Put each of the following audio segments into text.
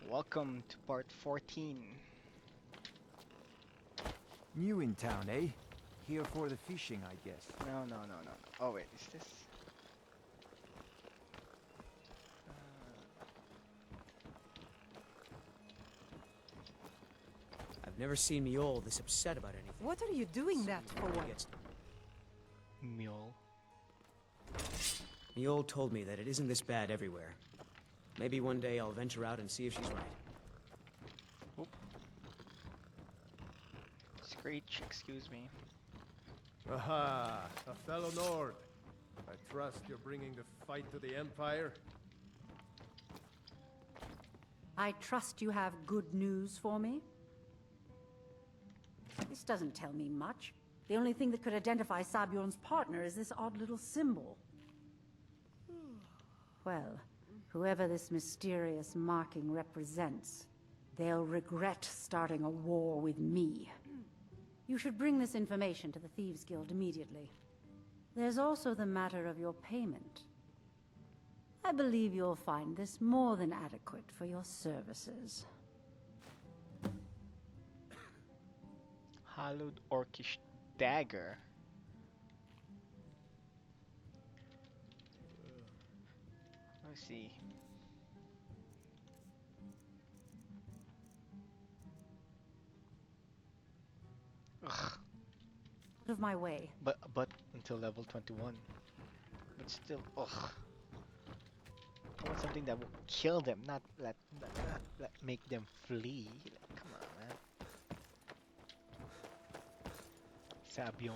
Welcome to part 14. New in town, eh? Here for the fishing, I guess. No. Oh wait, is this? I've never seen Mule this upset about anything. What are you doing that for? Mule. Mule told me that it isn't this bad everywhere. Maybe one day I'll venture out and see if she's right. Oop. Screech, excuse me. Aha, a fellow Nord. I trust you're bringing the fight to the Empire. I trust you have good news for me? This doesn't tell me much. The only thing that could identify Sabjorn's partner is this odd little symbol. Well, whoever this mysterious marking represents, they'll regret starting a war with me. You should bring this information to the Thieves' Guild immediately. There's also the matter of your payment. I believe you'll find this more than adequate for your services. Hallowed Orcish Dagger. Let's see. Ugh. Out of my way. But until level 21. But still, ugh. I want something that will kill them, not let make them flee. Like, come on, man. Sabjorn.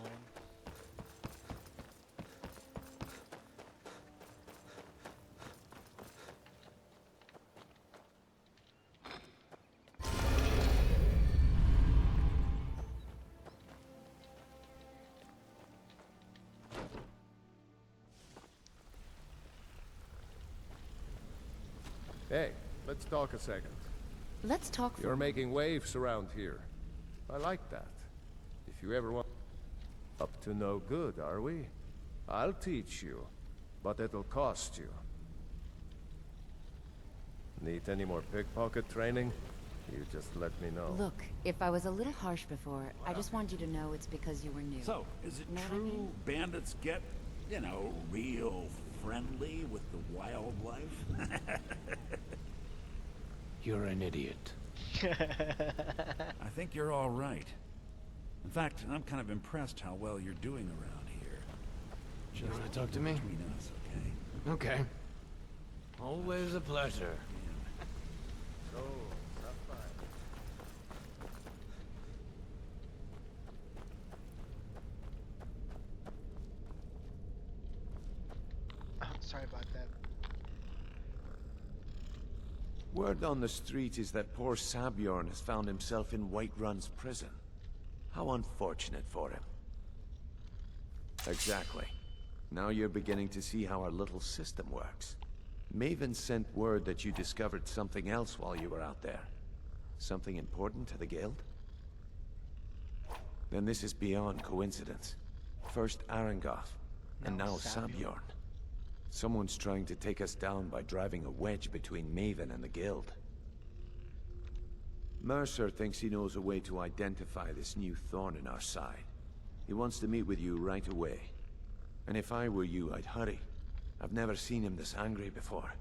Hey, let's talk a second. Let's talk. You're making waves around here. I like that. If you ever want... Up to no good, are we? I'll teach you, but it'll cost you. Need any more pickpocket training? You just let me know. Look, if I was a little harsh before, I just want you to know it's because you were new. So, is it Know what I true mean? bandits get, real friendly with the wildlife? You're an idiot. I think you're all right. In fact, I'm kind of impressed how well you're doing around here. You want to talk to me? Between us, okay? Okay. Always a pleasure. So, Sapphire. Sorry about that. Word on the street is that poor Sabjorn has found himself in Whiterun's prison. How unfortunate for him. Exactly. Now you're beginning to see how our little system works. Maven sent word that you discovered something else while you were out there. Something important to the guild? Then this is beyond coincidence. First Arangoth, and now Sabjorn. Someone's trying to take us down by driving a wedge between Maven and the guild. Mercer thinks he knows a way to identify this new thorn in our side. He wants to meet with you right away. And if I were you, I'd hurry. I've never seen him this angry before.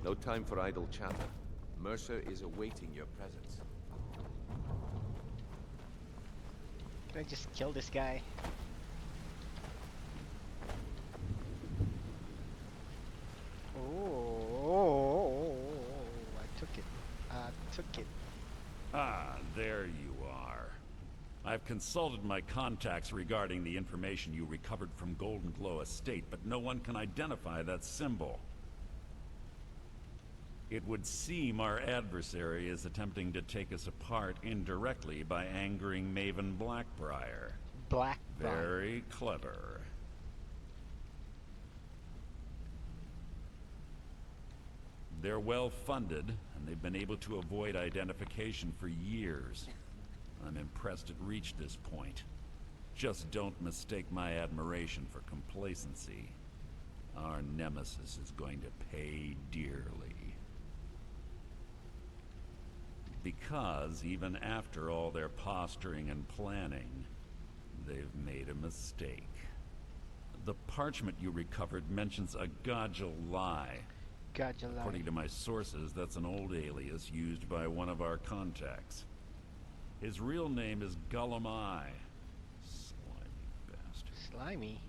No time for idle chatter. Mercer is awaiting your presence. Can I just kill this guy? Oh, I took it. Took it. Ah, there you are. I've consulted my contacts regarding the information you recovered from Golden Glow Estate, but no one can identify that symbol. It would seem our adversary is attempting to take us apart indirectly by angering Maven Blackbriar. Black. Very clever. They're well funded, and they've been able to avoid identification for years. I'm impressed it reached this point. Just don't mistake my admiration for complacency. Our nemesis is going to pay dearly. Because even after all their posturing and planning, they've made a mistake. The parchment you recovered mentions a Gajal lie. According to my sources, that's an old alias used by one of our contacts. His real name is Gulamai. Slimy bastard. Slimy?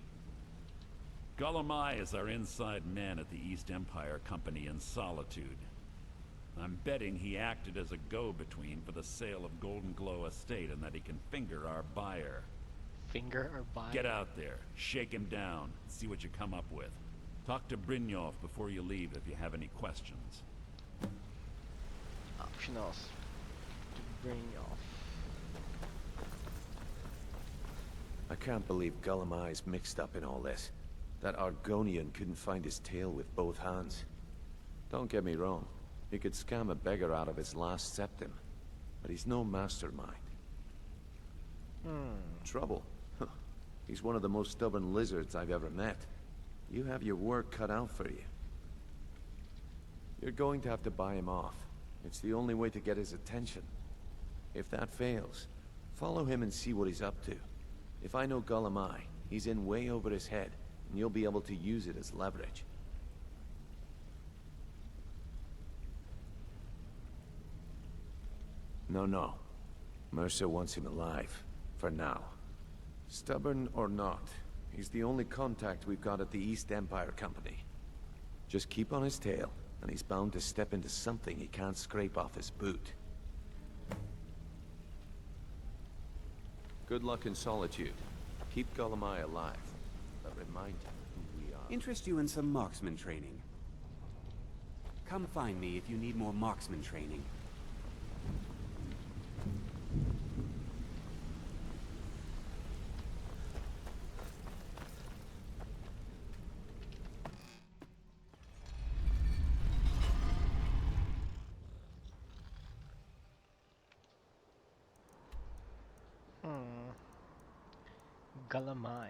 Gulamai is our inside man at the East Empire Company in Solitude. I'm betting he acted as a go-between for the sale of Golden Glow Estate and that he can finger our buyer. Finger or buy? Get out there, shake him down, see what you come up with. Talk to Brynjolf before you leave if you have any questions. Optionals to bring off. I can't believe Gulamai's mixed up in all this. That Argonian couldn't find his tail with both hands. Don't get me wrong. He could scam a beggar out of his last septim. But he's no mastermind. Trouble? Huh. He's one of the most stubborn lizards I've ever met. You have your work cut out for you. You're going to have to buy him off. It's the only way to get his attention. If that fails, follow him and see what he's up to. If I know Gulamai, he's in way over his head, and you'll be able to use it as leverage. No. Mercer wants him alive. For now. Stubborn or not, he's the only contact we've got at the East Empire Company. Just keep on his tail, and he's bound to step into something he can't scrape off his boot. Good luck in Solitude. Keep Gulamai alive, but remind him who we are. Interest you in some marksman training? Come find me if you need more marksman training. Gulamai.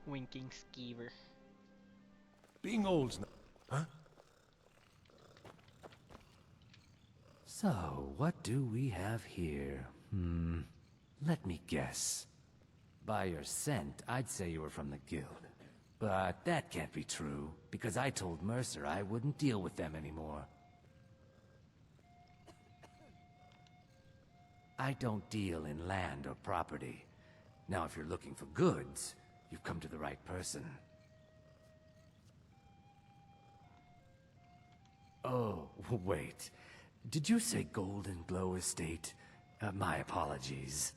Winking skeever. Being old's not... Huh? So, what do we have here? Let me guess. By your scent, I'd say you were from the guild. But that can't be true, because I told Mercer I wouldn't deal with them anymore. I don't deal in land or property. Now, if you're looking for goods, you've come to the right person. Oh, wait. Did you say Golden Glow Estate? My apologies.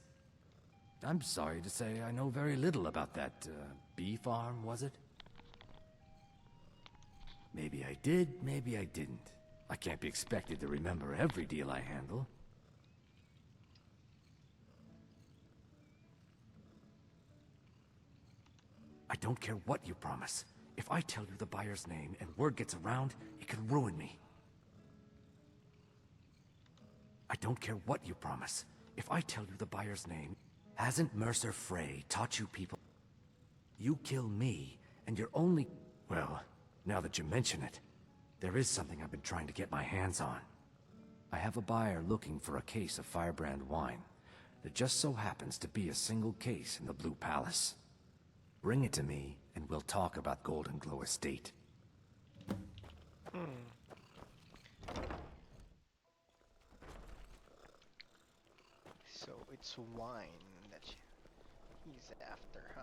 I'm sorry to say I know very little about that, bee farm, was it? Maybe I did, maybe I didn't. I can't be expected to remember every deal I handle. I don't care what you promise. If I tell you the buyer's name and word gets around, it could ruin me. I don't care what you promise. If I tell you the buyer's name, hasn't Mercer Frey taught you people? You kill me, and you're only... Well, now that you mention it, there is something I've been trying to get my hands on. I have a buyer looking for a case of Firebrand wine. There just so happens to be a single case in the Blue Palace. Bring it to me, and we'll talk about Golden Glow Estate. So it's wine that he's after, huh?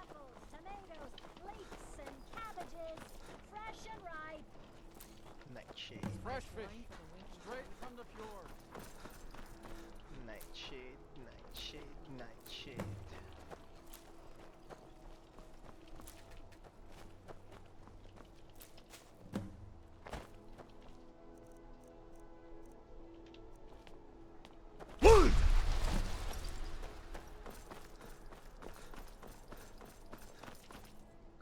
Apples, tomatoes, leeks, and cabbages, fresh and ripe. Nightshade. Fresh fish, straight from the fjord. Nightshade, nightshade, nightshade.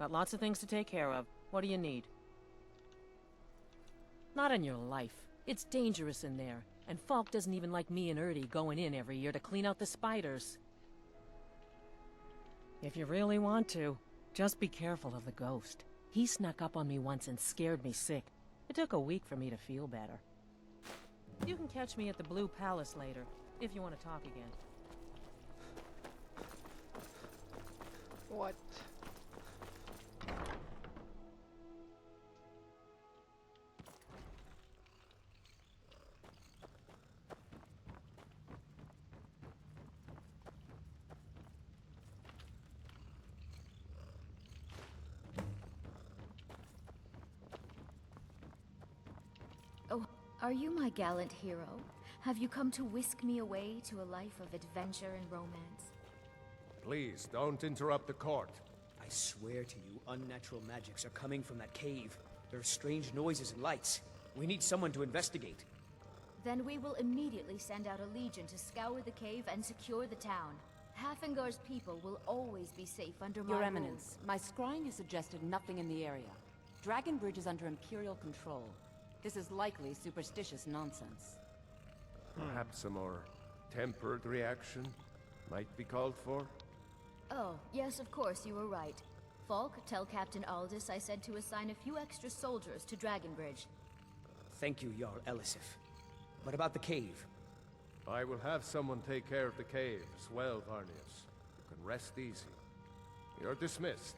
Got lots of things to take care of. What do you need? Not in your life. It's dangerous in there. And Falk doesn't even like me and Ertie going in every year to clean out the spiders. If you really want to, just be careful of the ghost. He snuck up on me once and scared me sick. It took a week for me to feel better. You can catch me at the Blue Palace later, if you want to talk again. What? Oh, are you my gallant hero? Have you come to whisk me away to a life of adventure and romance? Please, don't interrupt the court. I swear to you, unnatural magics are coming from that cave. There are strange noises and lights. We need someone to investigate. Then we will immediately send out a legion to scour the cave and secure the town. Hafengar's people will always be safe under my Your rule. Eminence, my scrying has suggested nothing in the area. Dragon Bridge is under Imperial control. This is likely superstitious nonsense. Perhaps a more tempered reaction might be called for? Oh, yes, of course, you were right. Falk, tell Captain Aldous I said to assign a few extra soldiers to Dragonbridge. Thank you, Jarl Elisif. What about the cave? I will have someone take care of the cave as well, Varnius. You can rest easy. You're dismissed.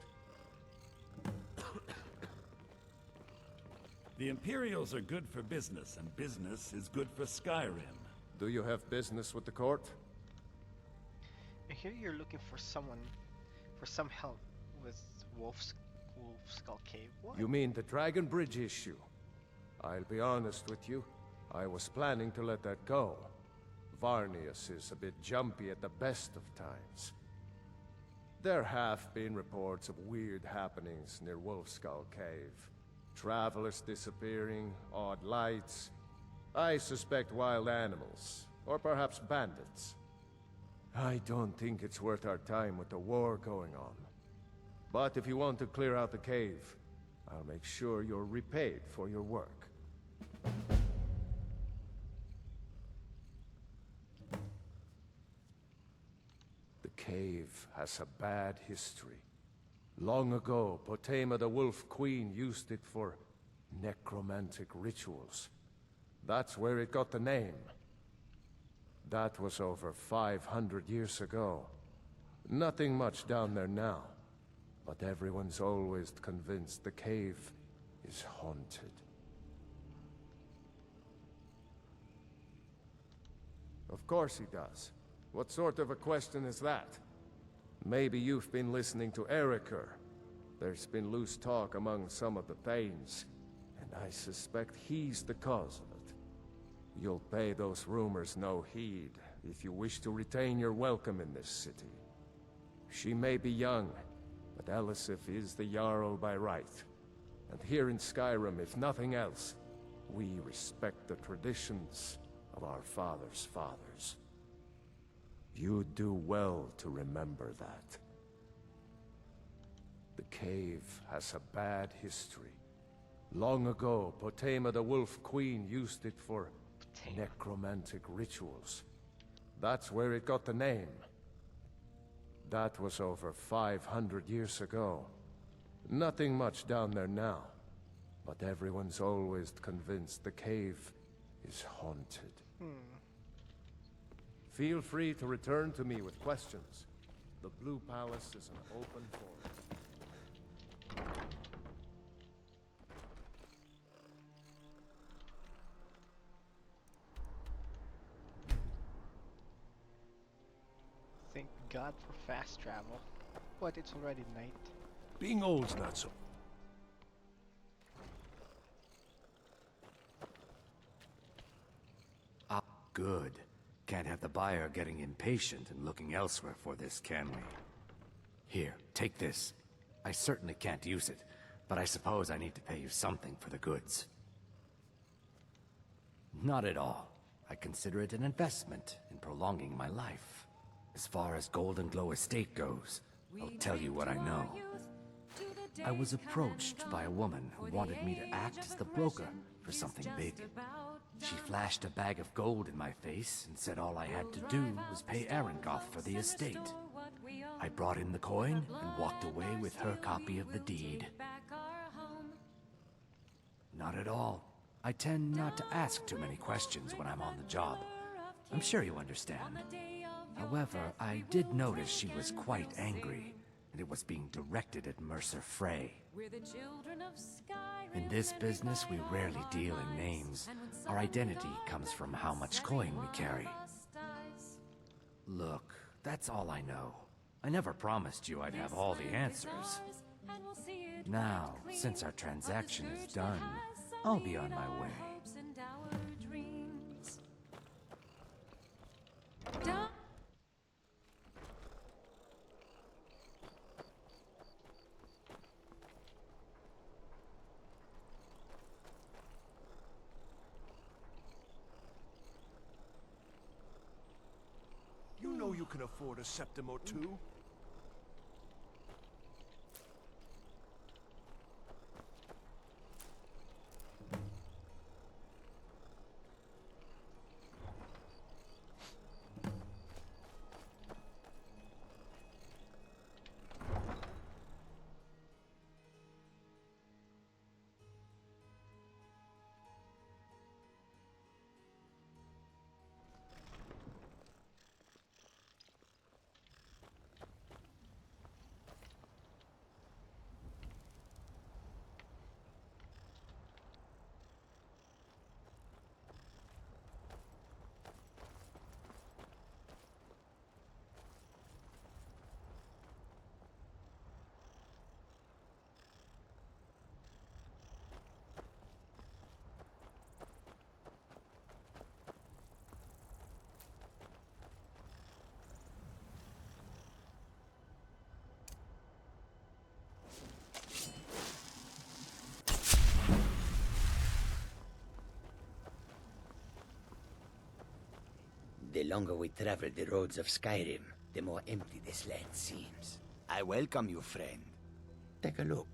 The Imperials are good for business, and business is good for Skyrim. Do you have business with the court? I hear you're looking for someone, for some help with Wolf Skull Cave. What? You mean the Dragon Bridge issue? I'll be honest with you. I was planning to let that go. Varnius is a bit jumpy at the best of times. There have been reports of weird happenings near Wolfskull Cave. Travelers disappearing, odd lights. I suspect wild animals, or perhaps bandits. I don't think it's worth our time with the war going on. But if you want to clear out the cave, I'll make sure you're repaid for your work. The cave has a bad history. Long ago, Potema the Wolf Queen used it for necromantic rituals. That's where it got the name. That was over 500 years ago. Nothing much down there now, but everyone's always convinced the cave is haunted. Of course he does. What sort of a question is that? Maybe you've been listening to Eriker. There's been loose talk among some of the Thanes, and I suspect he's the cause of it. You'll pay those rumors no heed if you wish to retain your welcome in this city. She may be young, but Elisif is the Jarl by right. And here in Skyrim, if nothing else, we respect the traditions of our fathers' fathers. You'd do well to remember that. The cave has a bad history. Long ago, Potema the Wolf Queen used it for necromantic rituals. That's where it got the name. That was over 500 years ago. Nothing much down there now, but everyone's always convinced the cave is haunted. Feel free to return to me with questions. The Blue Palace is an open forum. Thank God for fast travel. What, it's already night? Being old's not so. Ah, good. Can't have the buyer getting impatient and looking elsewhere for this, can we? Here, take this. I certainly can't use it, but I suppose I need to pay you something for the goods. Not at all. I consider it an investment in prolonging my life. As far as Golden Glow Estate goes, I'll tell you what I know. To the I was approached by a woman who wanted me to act as the broker for something big. She flashed a bag of gold in my face and said all I had to do was pay Arangoth for the estate. I brought in the coin and walked away with her copy of the deed. Not at all. I tend not to ask too many questions when I'm on the job. I'm sure you understand. However, I did notice she was quite angry, and it was being directed at Mercer Frey. In this business, we rarely deal in names. Our identity comes from how much coin we carry. Look, that's all I know. I never promised you I'd have all the answers. Now, since our transaction is done, I'll be on my way. You know you can afford a septim or two. The longer we travel the roads of Skyrim, the more empty this land seems. I welcome you, friend. Take a look.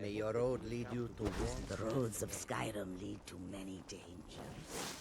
May your road lead you to wisdom. The roads of Skyrim lead to many dangers.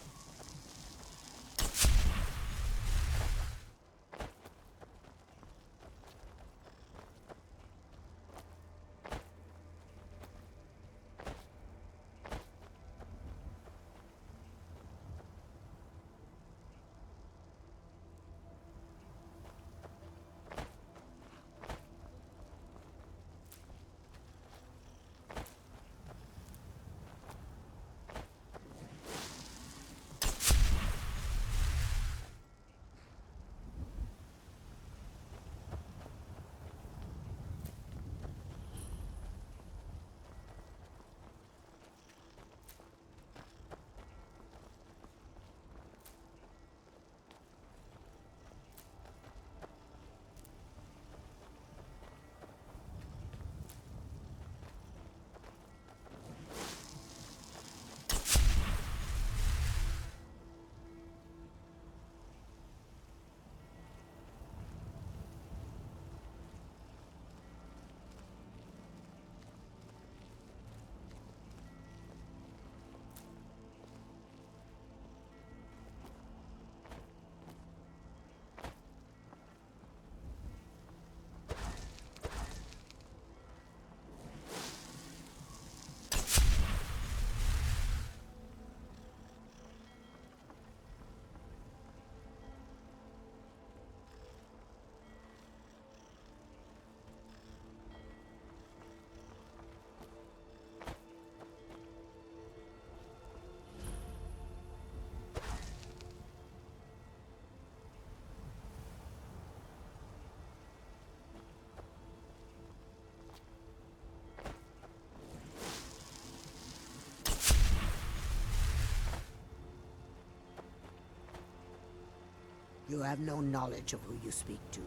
You have no knowledge of who you speak to.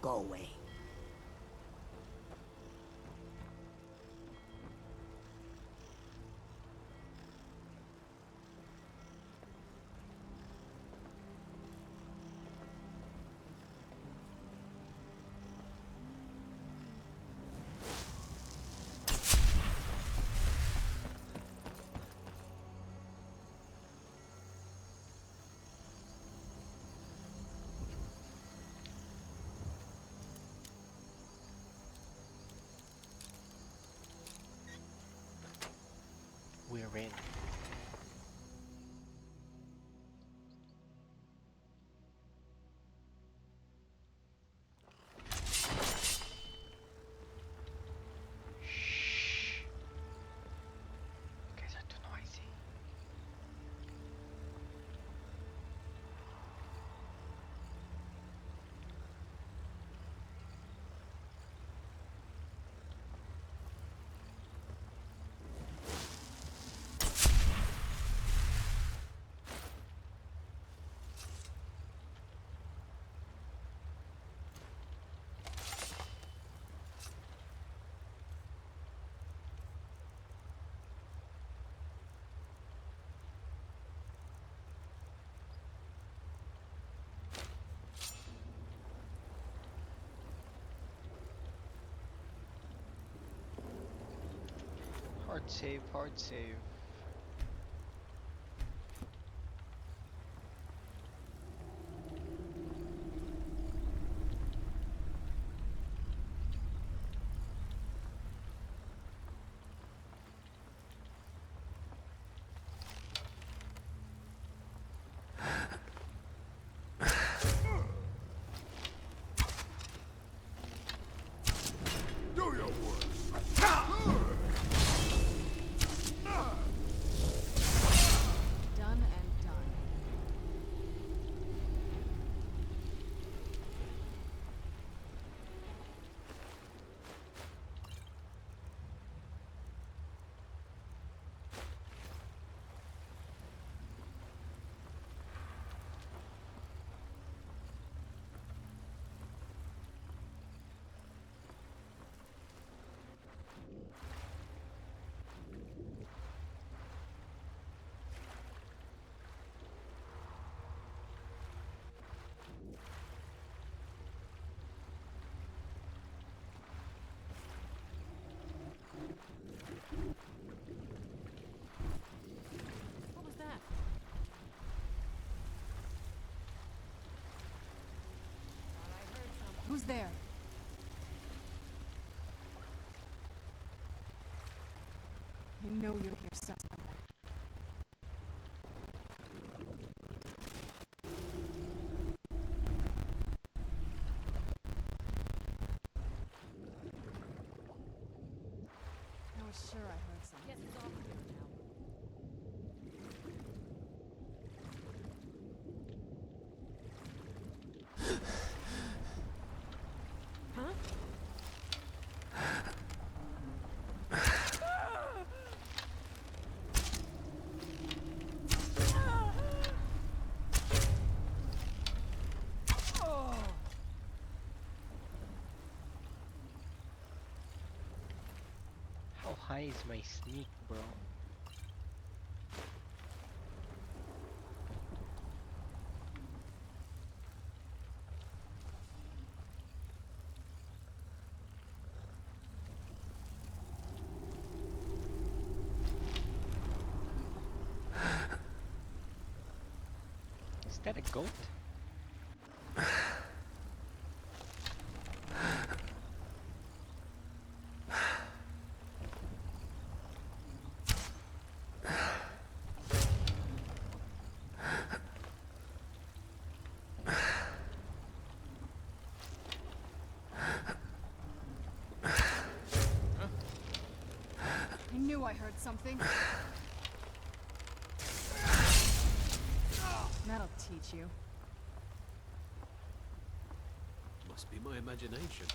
Go away. We're in. Shh. You guys are too noisy. Hard save, hard save. Do your worst. Done and done. What was that? Who's there? I know you're here, suspect. I was sure I heard something. Yes, it's off here now. Huh? How high is my sneak, bro? Is that a goat? I knew I heard something. That'll teach you. Must be my imagination.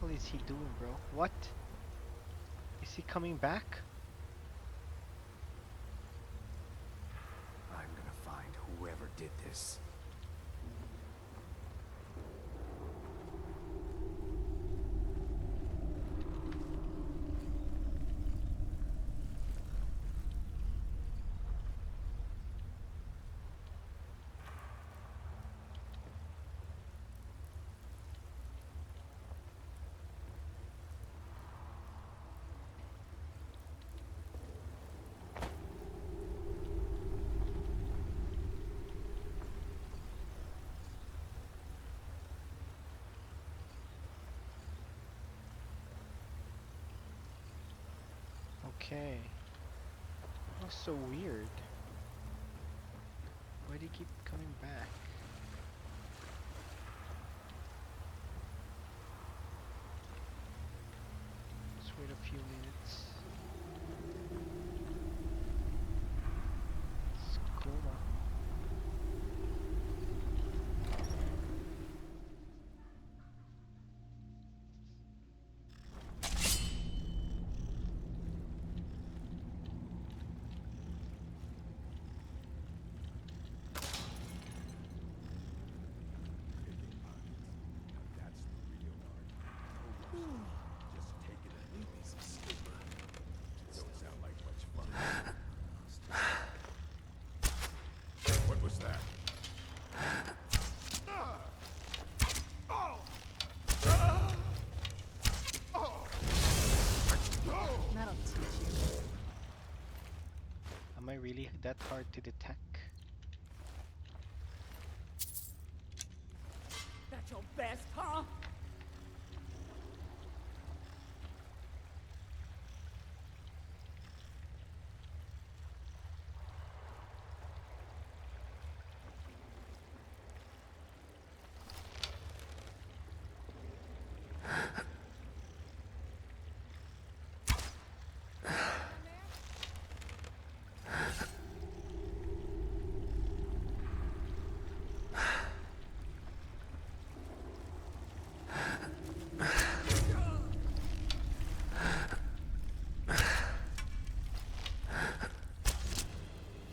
hell is he doing, bro? What? Is he coming back? I'm gonna find whoever did this. Okay. That was so weird. Why do you keep coming back? Let's wait a few minutes. It's cool now. Just take it and leave me some stigma. Don't sound like much fun. What was that? That'll teach you. Am I really that hard to detect? That's your best, huh?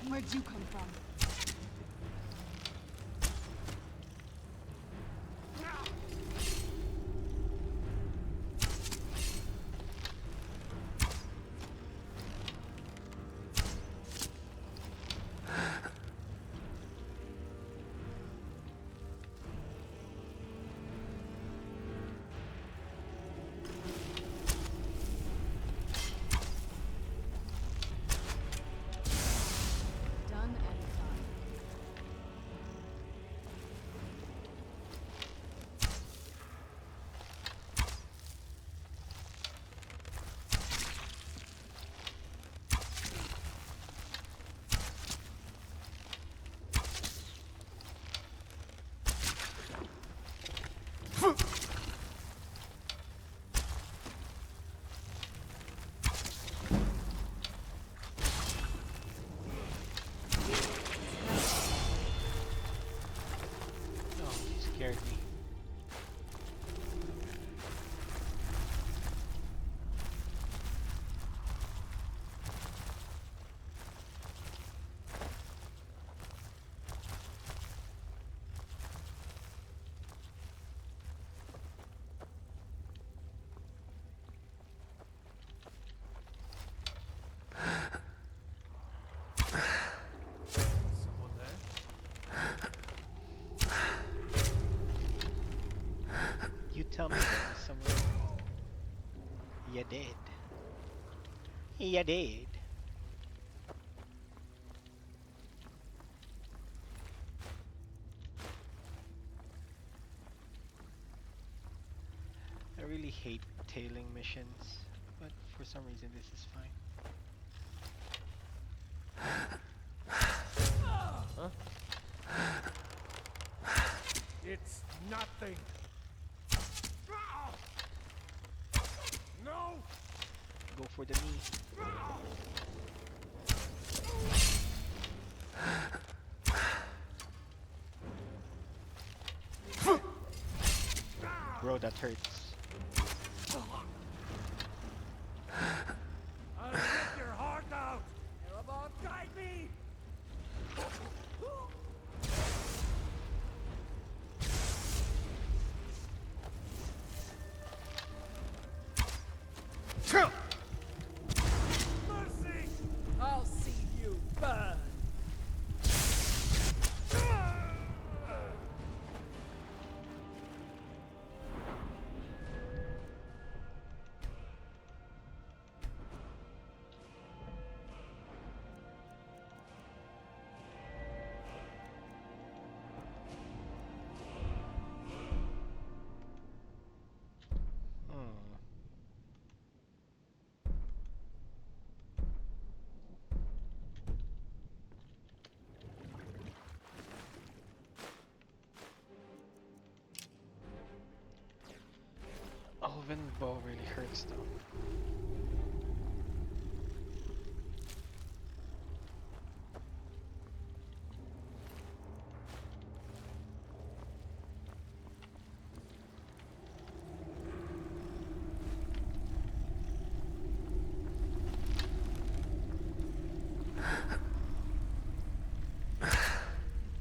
Where'd you come from? Done at a time. Oh, he scared me. Someone there? You tell me there was someone. You did. You did. I really hate tailing missions, but for some reason this is fine. Huh? It's nothing. No! Go for the knee. Bro, that hurts. Mercy! I'll see you burn! Elven bow really hurts though.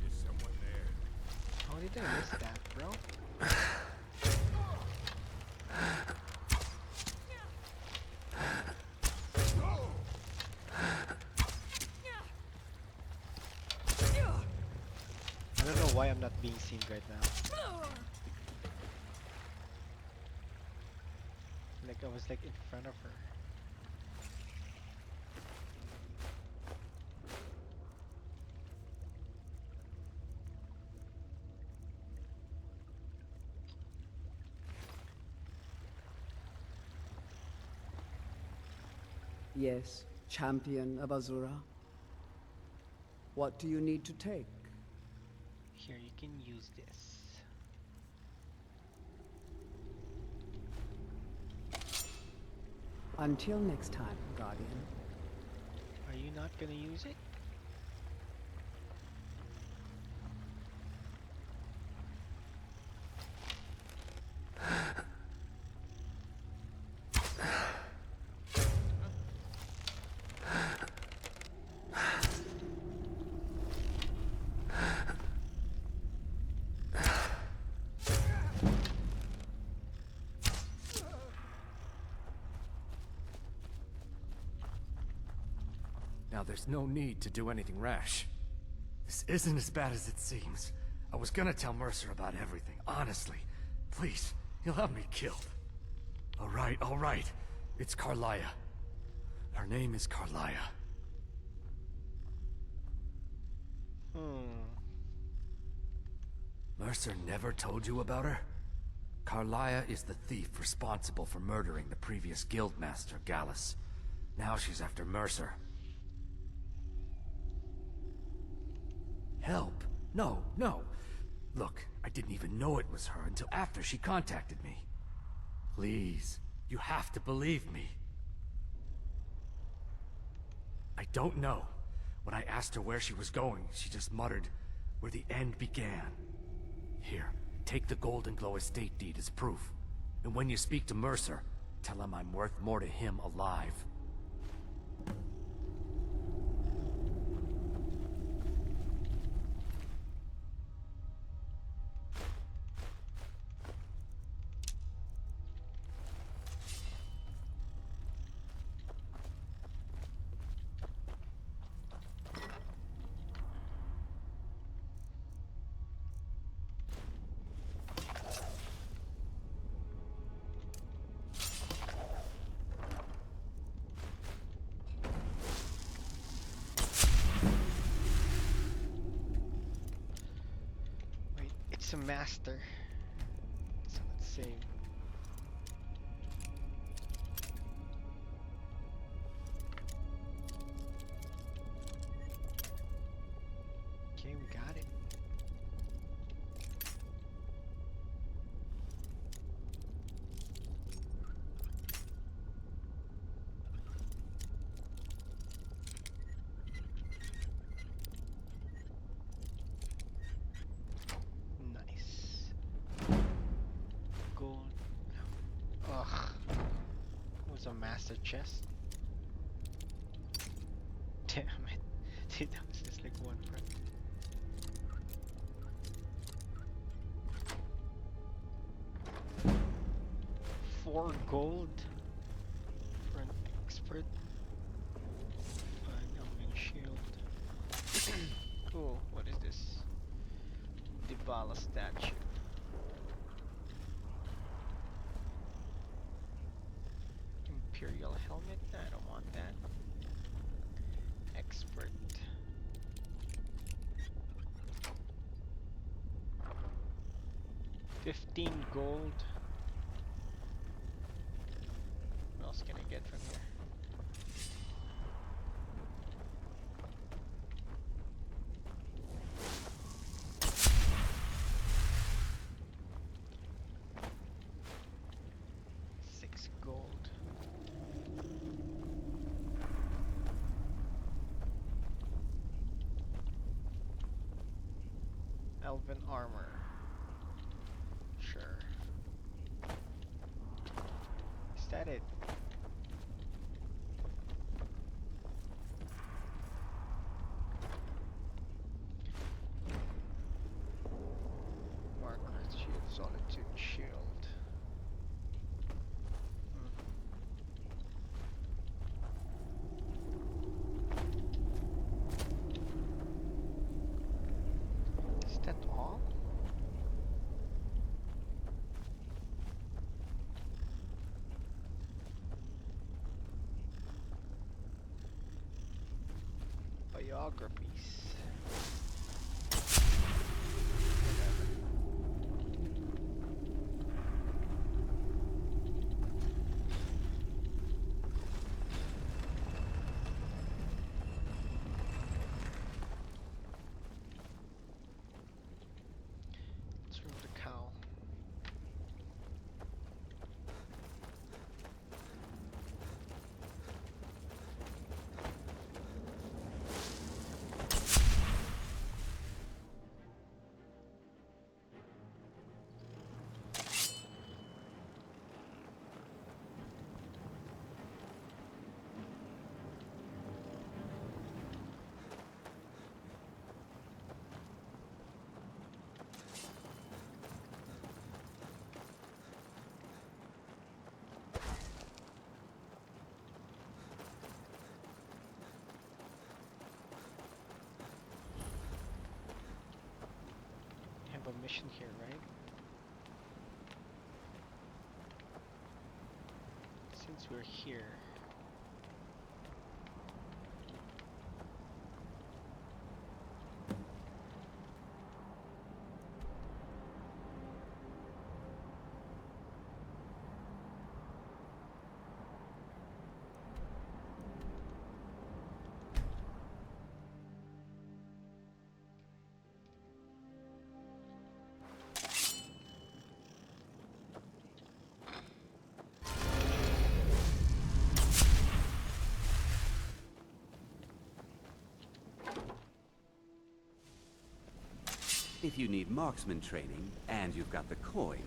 Is someone there? How did I miss that, bro? I don't know why I'm not being seen right now. Like I was like in front of her. Yes, champion of Azura. What do you need to take? Here, you can use this. Until next time, Guardian. Are you not gonna use it? Now there's no need to do anything rash. This isn't as bad as it seems. I was gonna tell Mercer about everything, honestly. Please, he'll have me killed. All right. It's Carlia. Her name is Carlia. Mercer never told you about her? Carlia is the thief responsible for murdering the previous guildmaster, Gallus. Now she's after Mercer. Help? No. Look, I didn't even know it was her until after she contacted me. Please, you have to believe me. I don't know. When I asked her where she was going, she just muttered, "Where the end began." Here, take the Golden Glow estate deed as proof. And when you speak to Mercer, tell him I'm worth more to him alive. It's a master. So let's save. Okay, we got it. A master chest. Damn it. Dude, that was just like one front. $4 gold. Expert. Elven shield. Oh, what is this? Divala statue. Imperial helmet? I don't want that. Expert. $15 gold. What else can I get from here? $6 gold. Elven armor. Sure. Is that it? Marker's shield, solitude shield. Is that all? Biographies. Let's remove the cow. Have a mission here, right? Since we're here. If you need marksman training, and you've got the coin,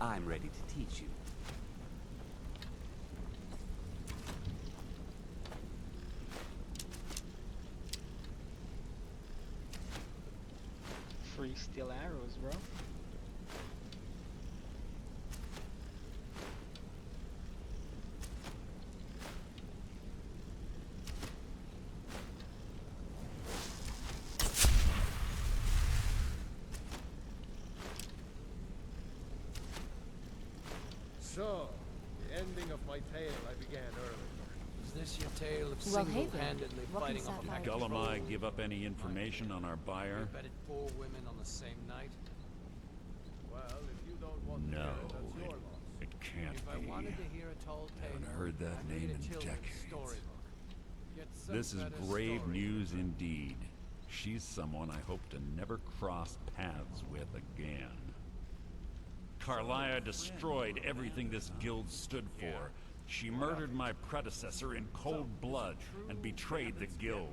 I'm ready to teach you. Free steel arrows, bro. So, the ending of my tale I began earlier. Is this your tale of Well, hey there. single-handedly What fighting can off a Sapphire pack of Gullum trolls? give up any information on our buyer? You bedded 4 women on the same night? Well, if you don't want to No, hear it, that's your loss. it can't If I be. wanted to hear a tall tale, Haven't heard that I name need a in children's decades. storybook. Get some This is better grave stories. news indeed. She's someone I hope to never cross paths with again. Carlia destroyed everything this guild stood for. She murdered my predecessor in cold blood and betrayed the guild.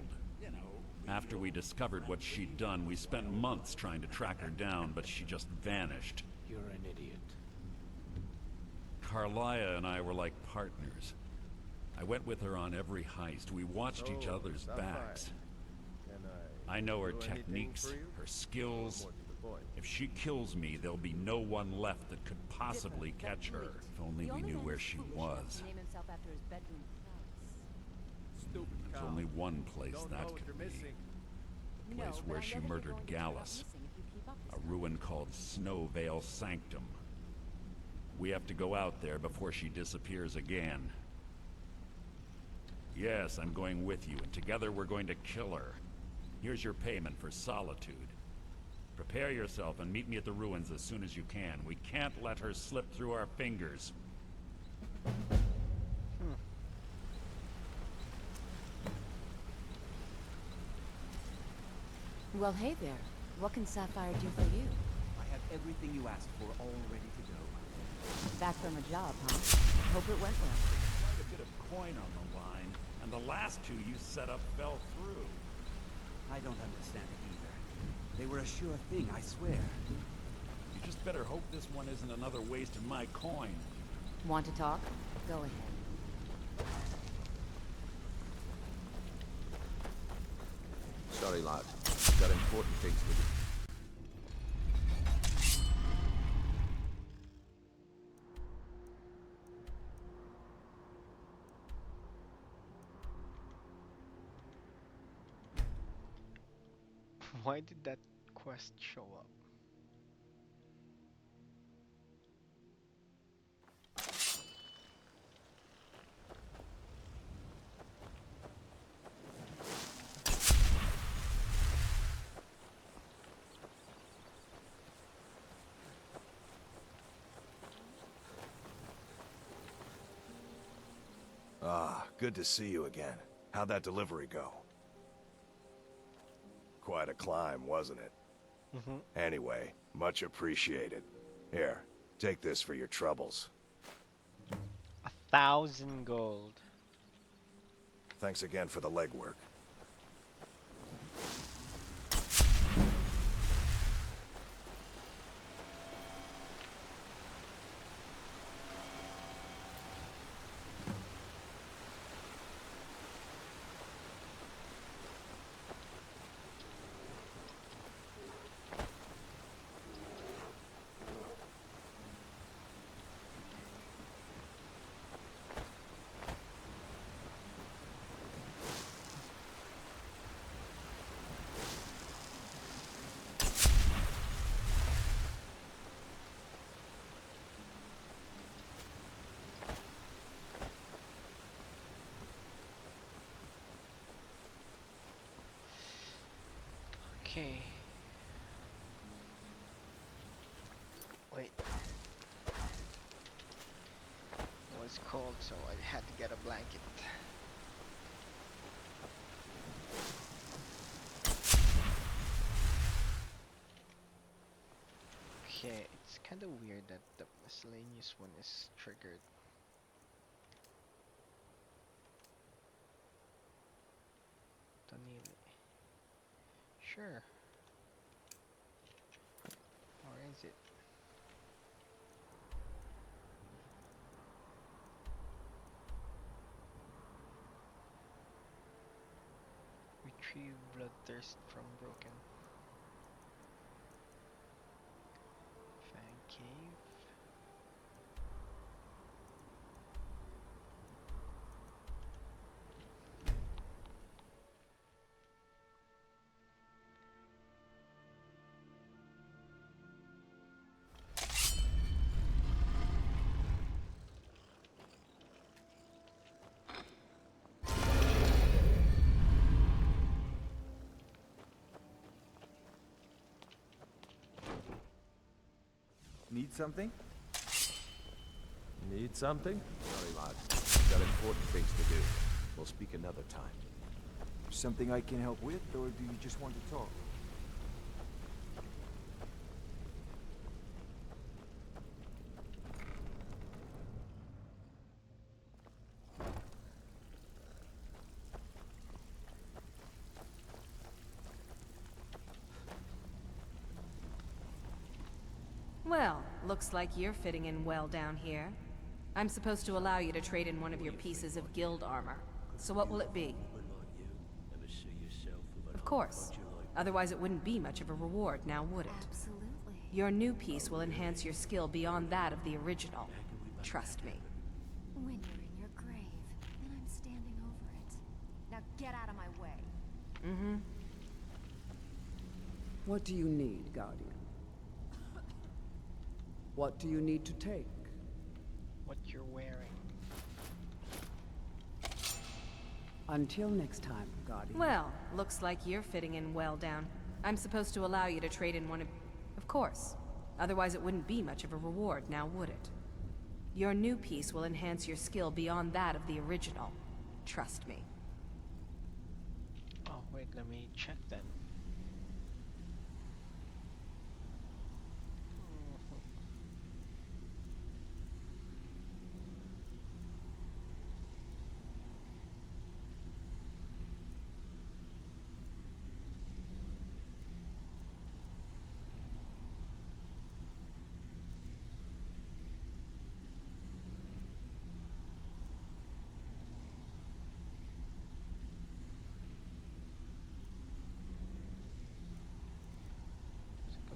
After we discovered what she'd done, we spent months trying to track her down, but she just vanished. You're an idiot. Carlia and I were like partners. I went with her on every heist. We watched each So, other's stop backs. by. Can I know her do anything techniques, for you? her skills. More to the point. If she kills me, there'll be no one left that could possibly catch her. If only we knew where she was. Name himself after his bedroom Stupid There's cow. only one place Don't know that what could you're be. missing. The No, place but where I she know that you're murdered going to turn up Gallus. missing if you keep up A this ruin called Snowvale Sanctum. We have to go out there before she disappears again. Yes, I'm going with you, and together we're going to kill her. Here's your payment for solitude. Prepare yourself and meet me at the ruins as soon as you can. We can't let her slip through our fingers. Well, hey there. What can Sapphire do for you? I have everything you asked for all ready to go. Back from a job, huh? Hope it went well. Quite a bit of coin on the line, and the last two you set up fell through. I don't understand it either. They were a sure thing, I swear. You just better hope this one isn't another waste of my coin. Want to talk? Go ahead. Sorry, lad. Got important things to do. Why did that quest show up? Ah, good to see you again. How'd that delivery go? Quite a climb, wasn't it? Anyway, much appreciated. Here, take this for your troubles. 1,000 gold. Thanks again for the legwork. Okay. Wait. It was cold, so I had to get a blanket. Okay, it's kind of weird that the miscellaneous one is triggered. Tonili. Sure. Or is it? Retrieve bloodthirst from broken. Fang cave. Need something? Need something? Sorry, lad. Got important things to do. We'll speak another time. Something I can help with, or do you just want to talk? Well, looks like you're fitting in well down here. I'm supposed to allow you to trade in one of your pieces of guild armor. So what will it be? Of course. Otherwise it wouldn't be much of a reward, now would it? Absolutely. Your new piece will enhance your skill beyond that of the original. Trust me. When you're in your grave, and I'm standing over it. Now get out of my way. Mm-hmm. What do you need, Guardian? What do you need to take? What you're wearing. Until next time, Guardian. Well, looks like you're fitting in well down. I'm supposed to allow you to trade in one of... Of course. Otherwise it wouldn't be much of a reward, now would it? Your new piece will enhance your skill beyond that of the original. Trust me. Oh, wait, let me check then.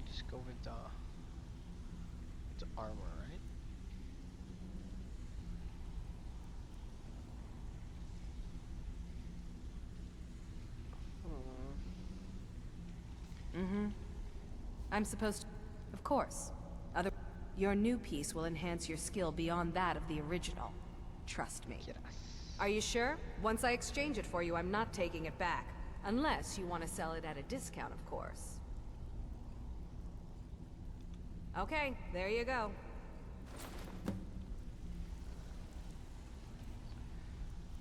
Just go with the armor, right? Mm-hmm. I'm supposed to... Of course. Your new piece will enhance your skill beyond that of the original. Trust me. Yes. Are you sure? Once I exchange it for you, I'm not taking it back. Unless you want to sell it at a discount, of course. Okay, there you go.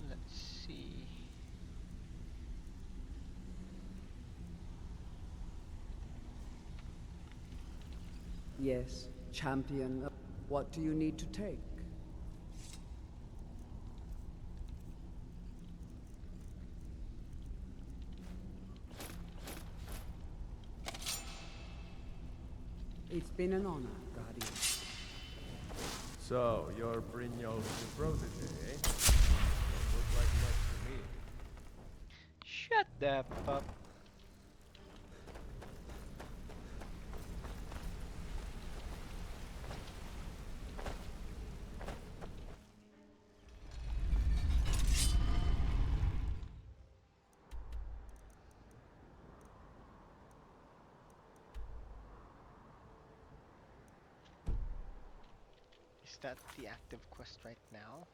Let's see. Yes, champion. What do you need to take? It's been an honor, Guardian. So, you're Brynjolf's protege, eh? Don't look like much to me. Shut the fuck. Is that the active quest right now?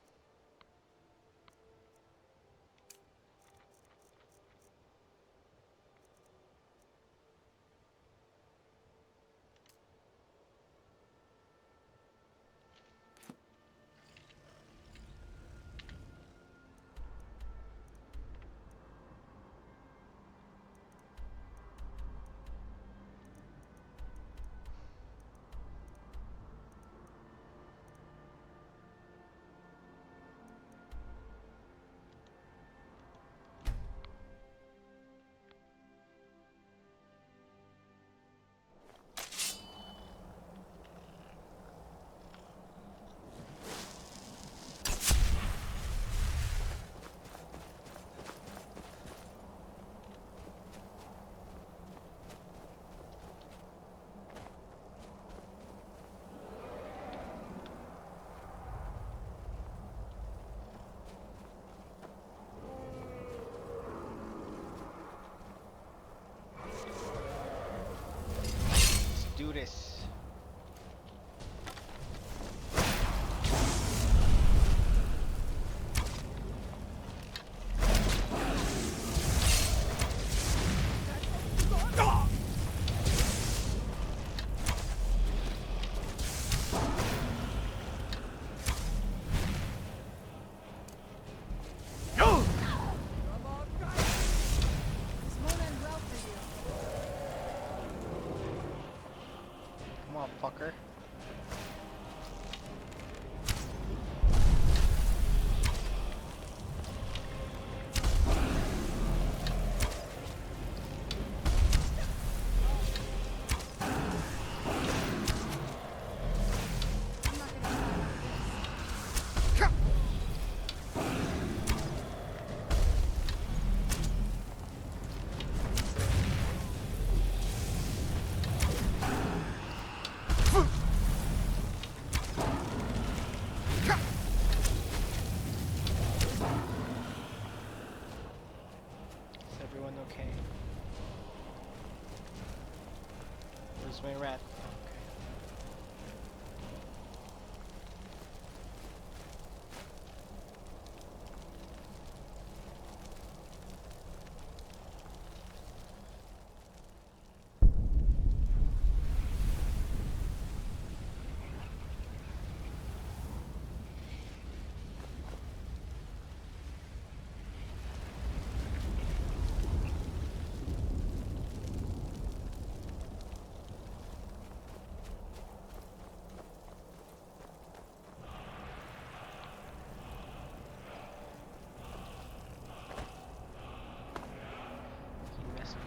Where's my rat?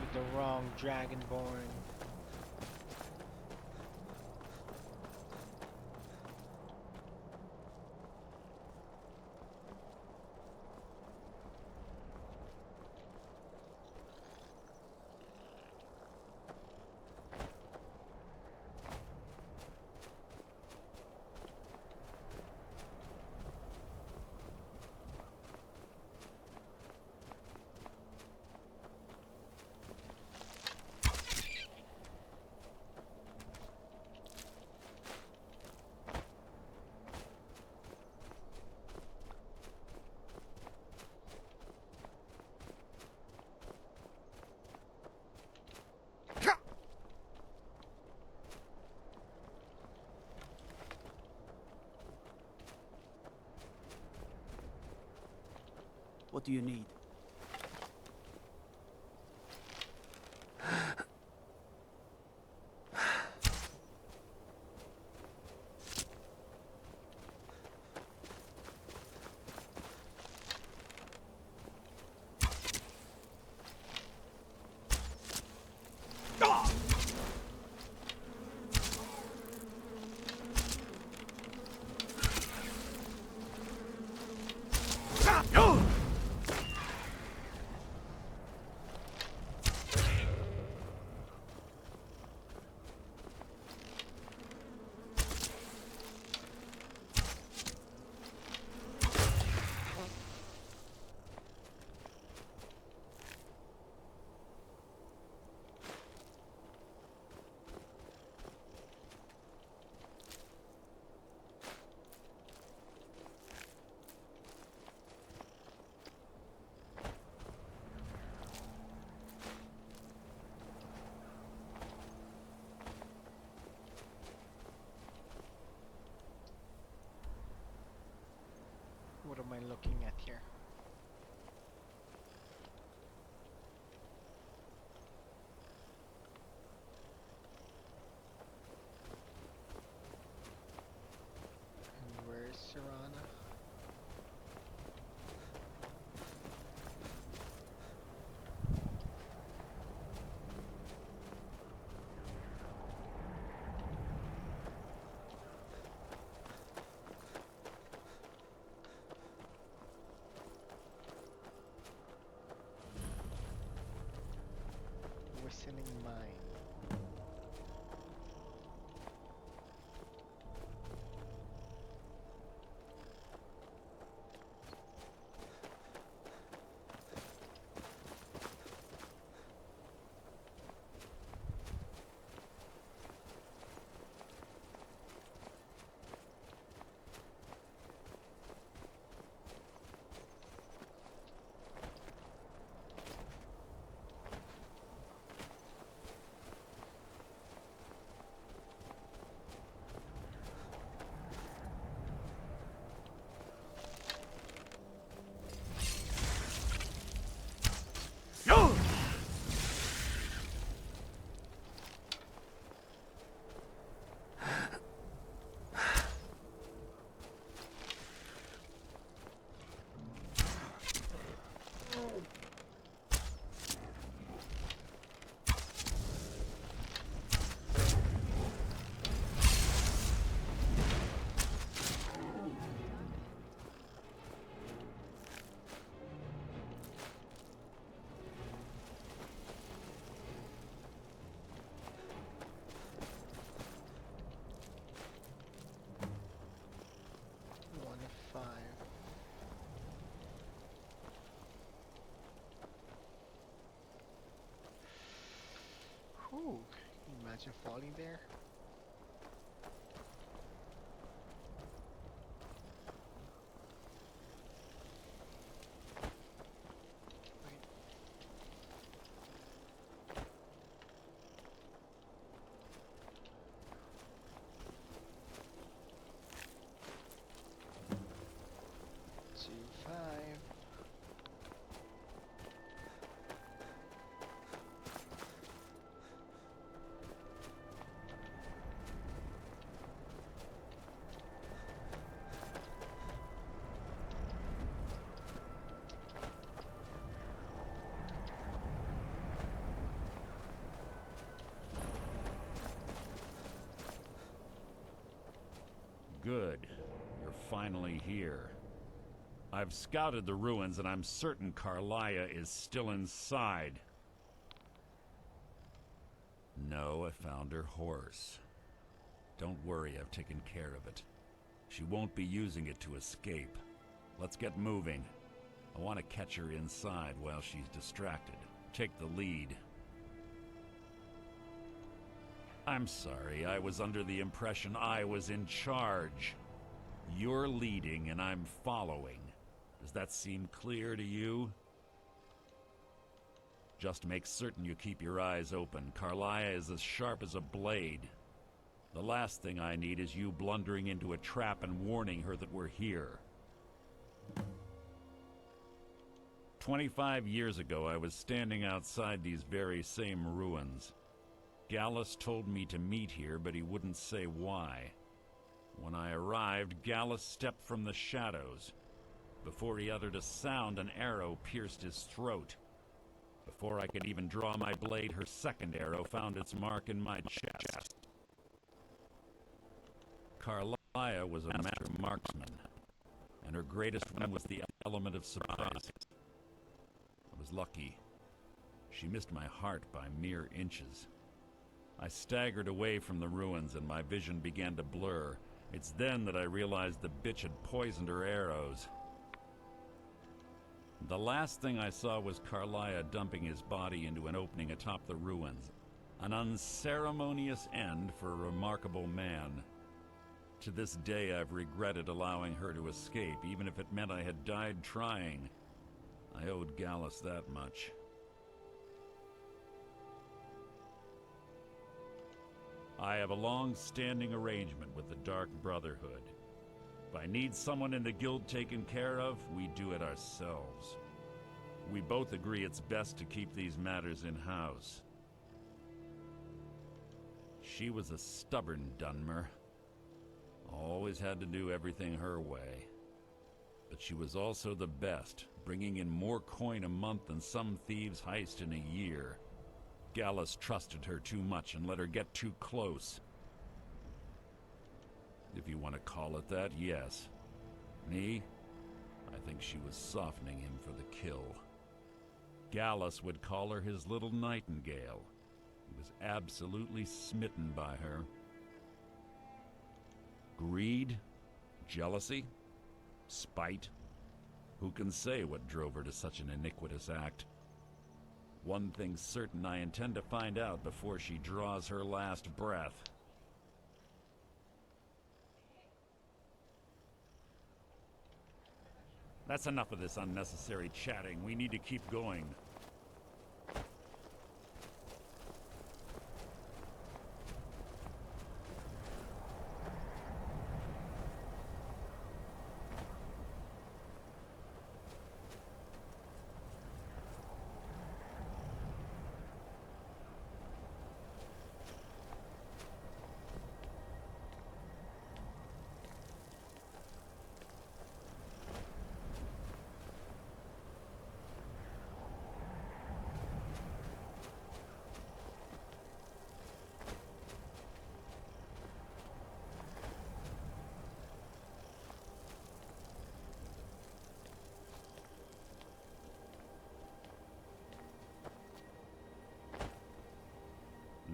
With the wrong Dragonborn. What do you need? What am I looking at here? And where's Serana? Whistling mine. As you're falling there. Good. You're finally here. I've scouted the ruins and I'm certain Carlia is still inside. No, I found her horse. Don't worry, I've taken care of it. She won't be using it to escape. Let's get moving. I want to catch her inside while she's distracted. Take the lead. I'm sorry, I was under the impression I was in charge. You're leading and I'm following. Does that seem clear to you? Just make certain you keep your eyes open. Carlia is as sharp as a blade. The last thing I need is you blundering into a trap and warning her that we're here. 25 years ago, I was standing outside these very same ruins. Gallus told me to meet here, but he wouldn't say why. When I arrived, Gallus stepped from the shadows. Before he uttered a sound, an arrow pierced his throat. Before I could even draw my blade, her second arrow found its mark in my chest. Carlia was a master marksman, and her greatest one was the element of surprise. I was lucky. She missed my heart by mere inches. I staggered away from the ruins and my vision began to blur. It's then that I realized the bitch had poisoned her arrows. The last thing I saw was Carlia dumping his body into an opening atop the ruins. An unceremonious end for a remarkable man. To this day, I've regretted allowing her to escape, even if it meant I had died trying. I owed Gallus that much. I have a long-standing arrangement with the Dark Brotherhood. If I need someone in the guild taken care of, we do it ourselves. We both agree it's best to keep these matters in-house. She was a stubborn Dunmer. Always had to do everything her way. But she was also the best, bringing in more coin a month than some thieves heist in a year. Gallus trusted her too much and let her get too close. If you want to call it that, yes. Me? I think she was softening him for the kill. Gallus would call her his little nightingale. He was absolutely smitten by her. Greed? Jealousy? Spite? Who can say what drove her to such an iniquitous act? One thing's certain, I intend to find out before she draws her last breath. That's enough of this unnecessary chatting. We need to keep going.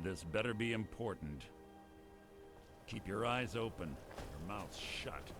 This better be important. Keep your eyes open, your mouth shut.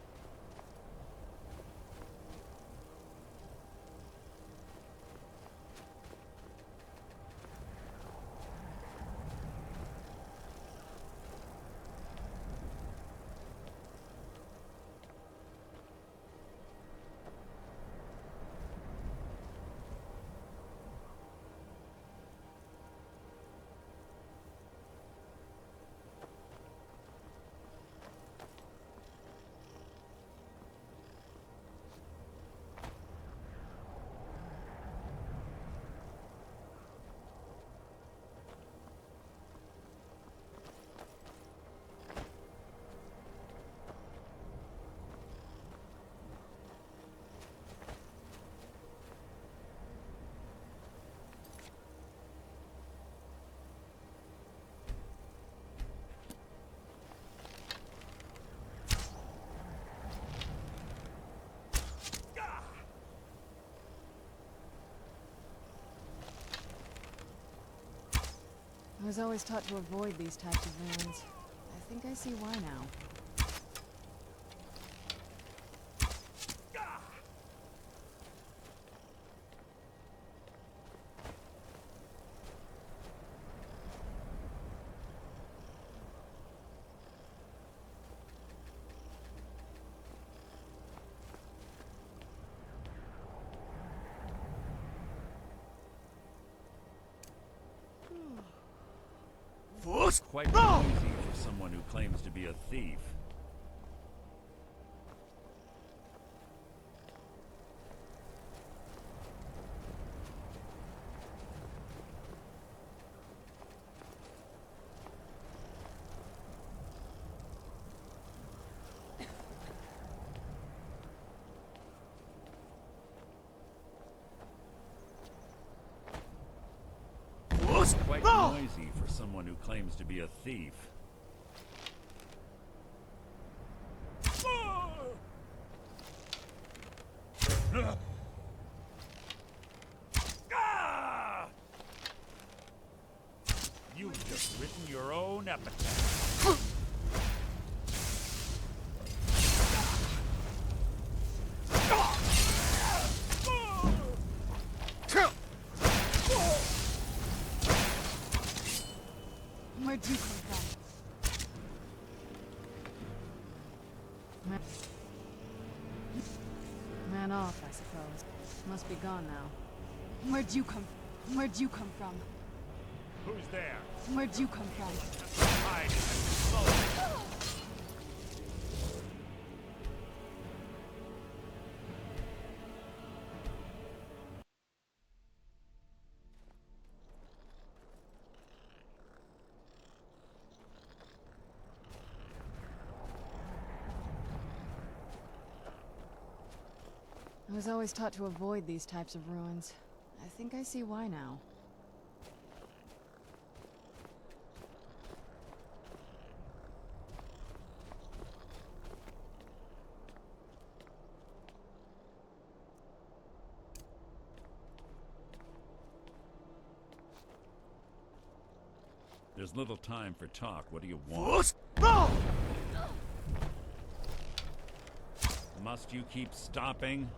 I was always taught to avoid these types of ruins. I think I see why now. Quite noisy for someone who claims to be a thief. Quite noisy for someone who claims to be a thief. You've just written your own epitaph. Where'd you come from? Man off, I suppose. Must be gone now. Where'd you come from? Where'd you come from? Who's there? Where'd you come from? Hide in the smoke. I was always taught to avoid these types of ruins. I think I see why now. There's little time for talk. What do you want? Must you keep stopping?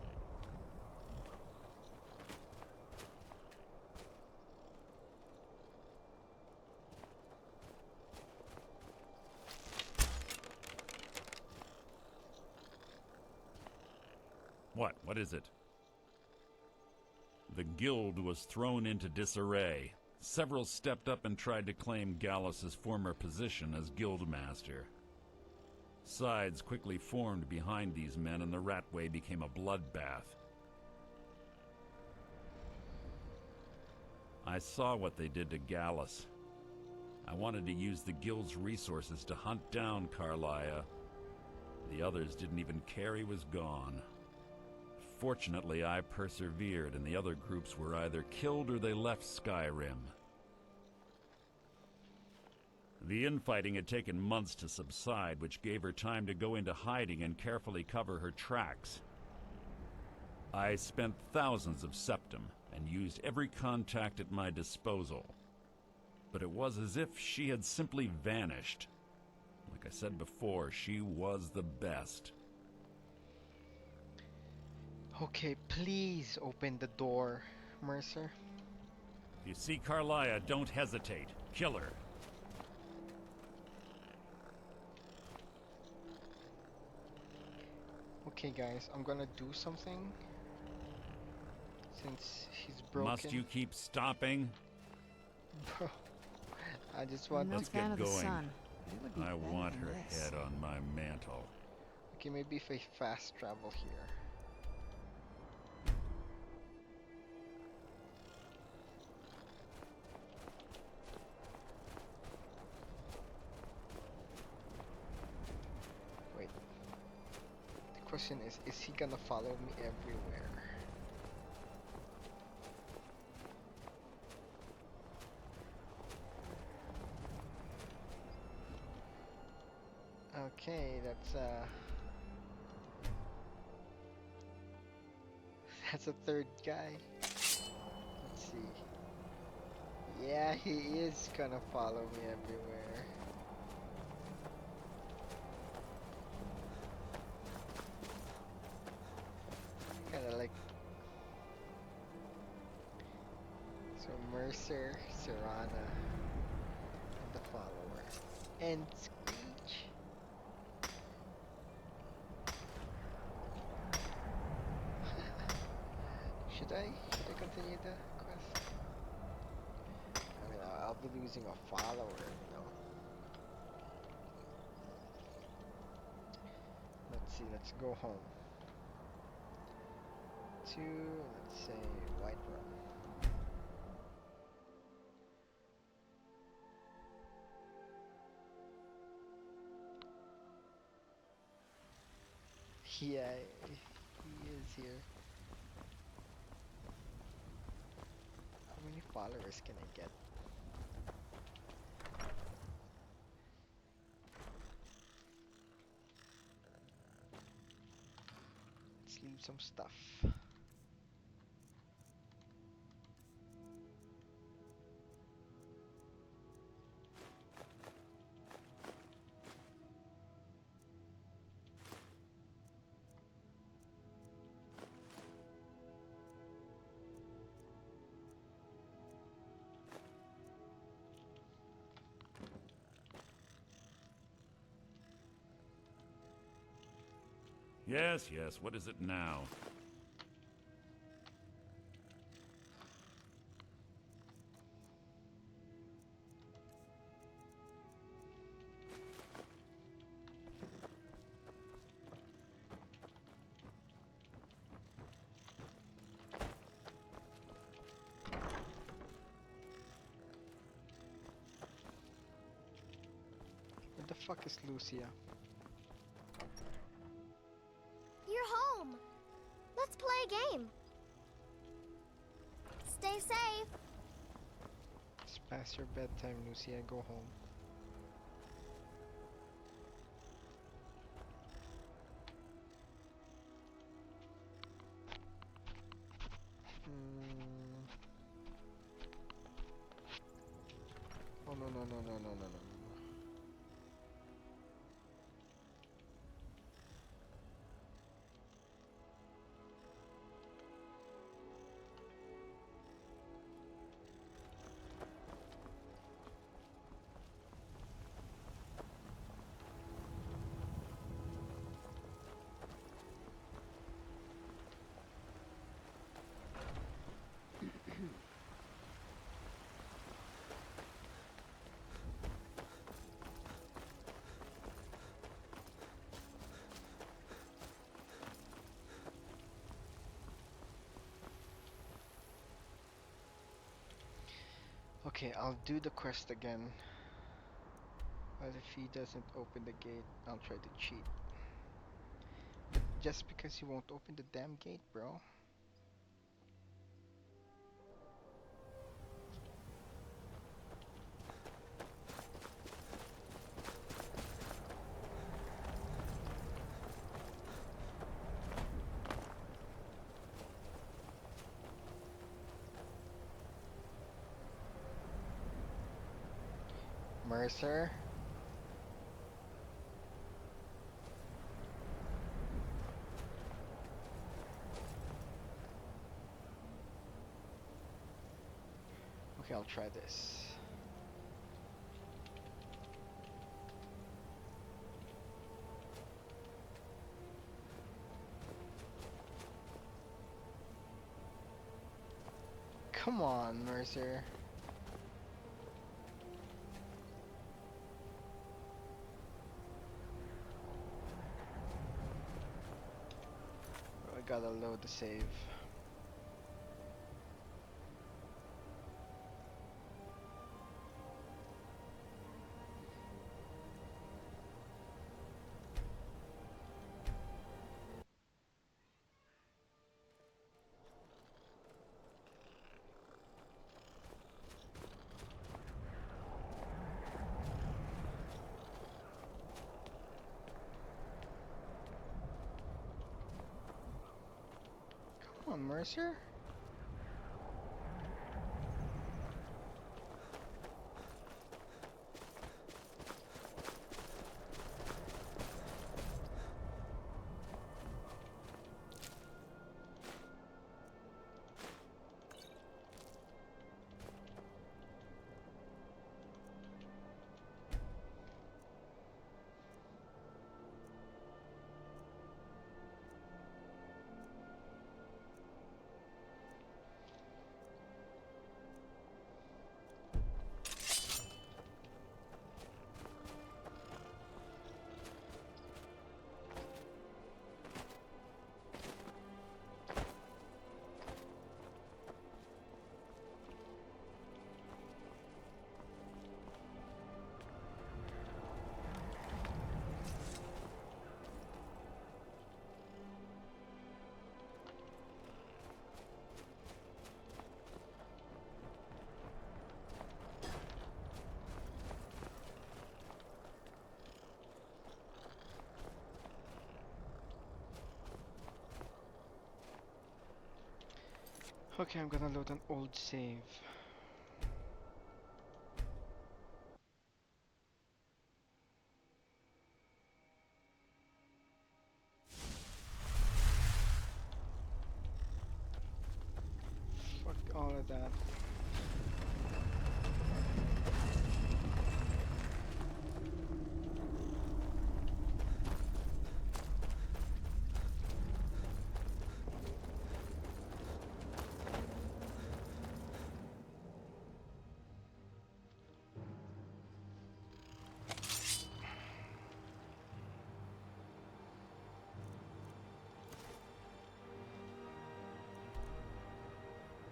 What? What is it? The guild was thrown into disarray. Several stepped up and tried to claim Gallus's former position as guildmaster. Sides quickly formed behind these men, and the Ratway became a bloodbath. I saw what they did to Gallus. I wanted to use the guild's resources to hunt down Carlia. The others didn't even care he was gone. Fortunately, I persevered, and the other groups were either killed or they left Skyrim. The infighting had taken months to subside, which gave her time to go into hiding and carefully cover her tracks. I spent thousands of septum and used every contact at my disposal. But it was as if she had simply vanished. Like I said before, she was the best. Okay, please open the door, Mercer. If you see Carlia, don't hesitate. Kill her. Okay, guys, I'm gonna do something. Since she's broken. Must you keep stopping? Bro, I just want Let's to get going. be I better want than her this. head on my mantle. Okay, maybe if I fast travel here. Wait. The question is he gonna follow me everywhere? Okay, that's a third guy. Let's see. Yeah, he is gonna follow me everywhere. Kinda like... So Mercer, Serana, and the follower. And Screech. Should I continue the quest? I mean, I'll be losing a follower, you know. Let's see, let's go home. To, let's say, Whiterun. Yeah, he is here. How many followers can I get? Let's leave some stuff. Yes, yes, what is it now? Where the fuck is Lucia? You're home. Let's play a game. Stay safe. It's past your bedtime, Lucia. Go home. Oh no no no no no no no. Okay, I'll do the quest again. But if he doesn't open the gate, I'll try to cheat. But just because he won't open the damn gate, bro. Mercer. Okay, I'll try this. Come on, Mercer. I gotta load the save. Come on, Mercer. Okay, I'm gonna load an old save. Fuck all of that.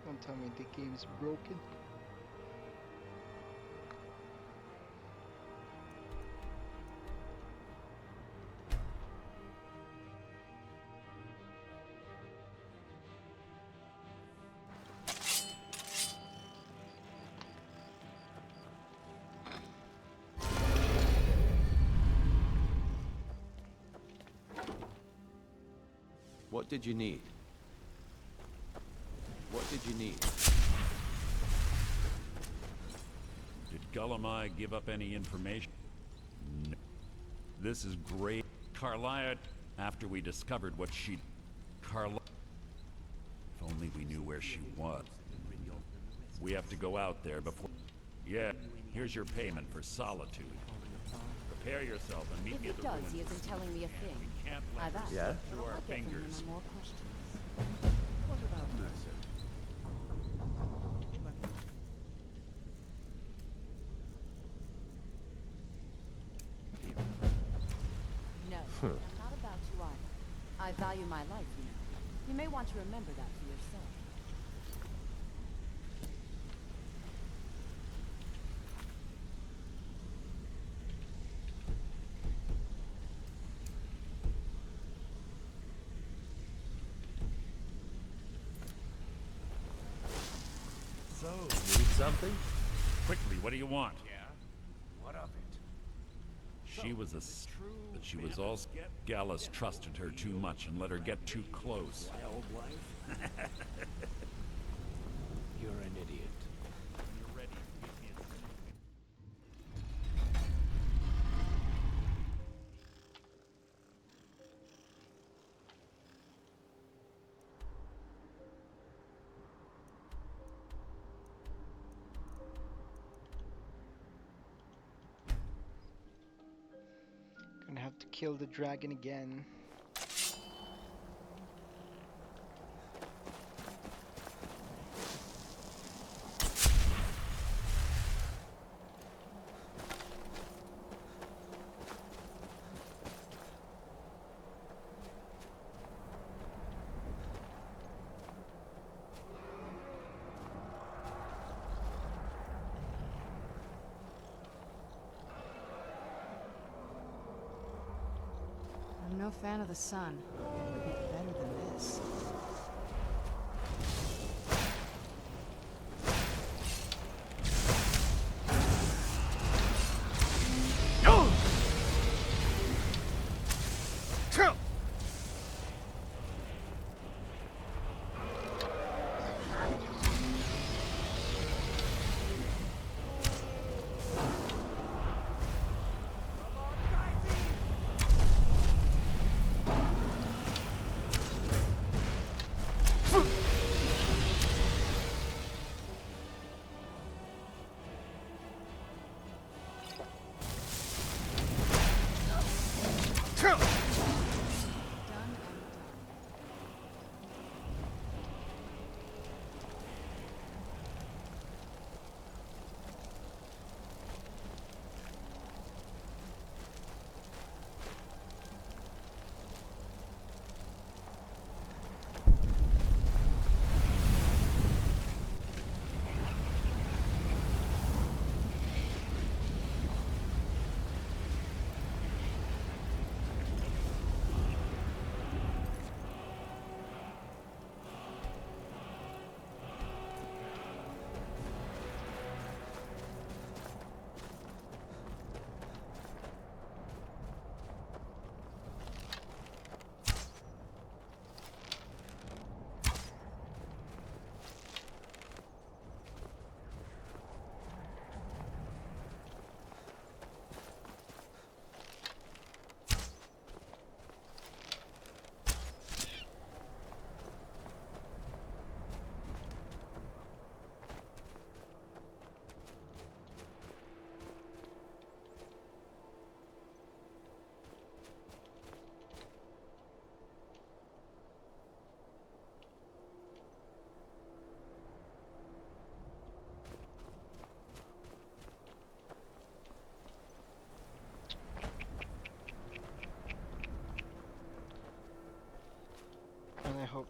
Don't tell me the game's broken. What did you need? What did you need? Did Gullamai give up any information? No. This is great. Carlia, after we discovered what she... Carlia... If only we knew where she was. We have to go out there before... Yeah, here's your payment for solitude. Prepare yourself and meet If me he at the does, ruins. he isn't telling me a thing. Can't I've let asked. her Yeah? slip through our I'll get from him fingers. more questions. What about Mercer? No, I'm not about to either. I value my life, you know. You may want to remember that for yourself. So, Need something? quickly, what do you want? Yeah? What of it? She was a but she was also... Gallus trusted her too much and let her get too close. My old wife? You're an idiot. You're ready to give me a Gonna have to kill the dragon again. I'm no fan of the sun. It would be better than this.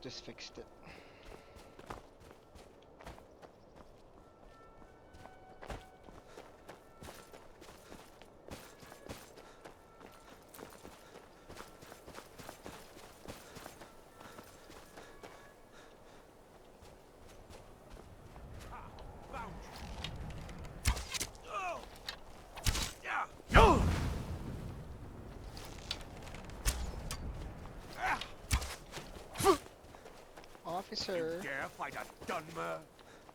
just fixed it. Officer. You dare fight a Dunmer?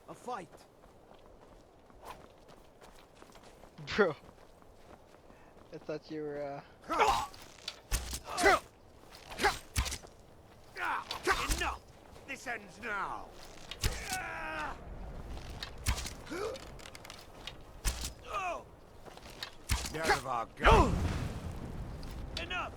A fight. Bro. I thought you were Enough! This ends now. Never go. Enough!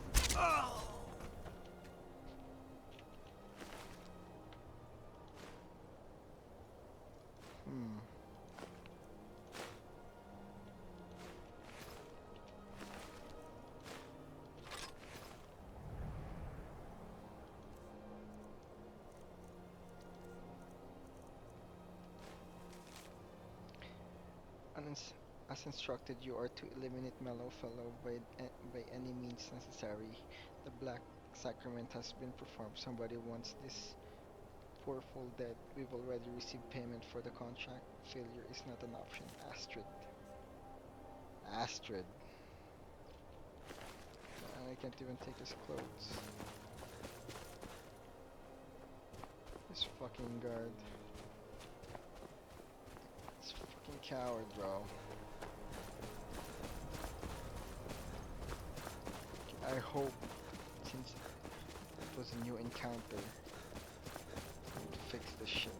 As instructed, you are to eliminate Mellow Fellow by any means necessary. The Black Sacrament has been performed. Somebody wants this poor fool dead. We've already received payment for the contract. Failure is not an option. Astrid. Astrid. I can't even take his clothes. This fucking guard. This fucking coward, bro. I hope, since it was a new encounter, to fix this shit.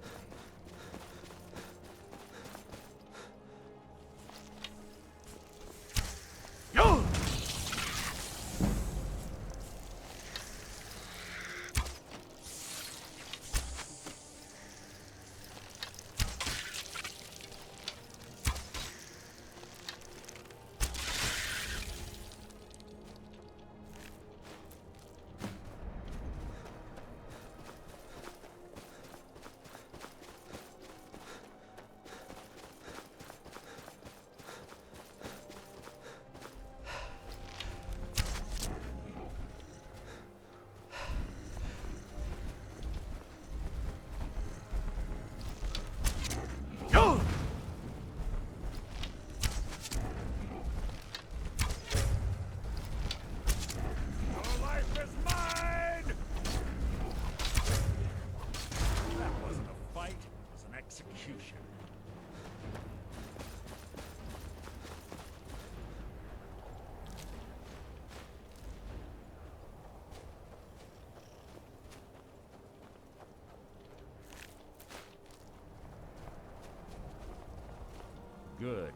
Good.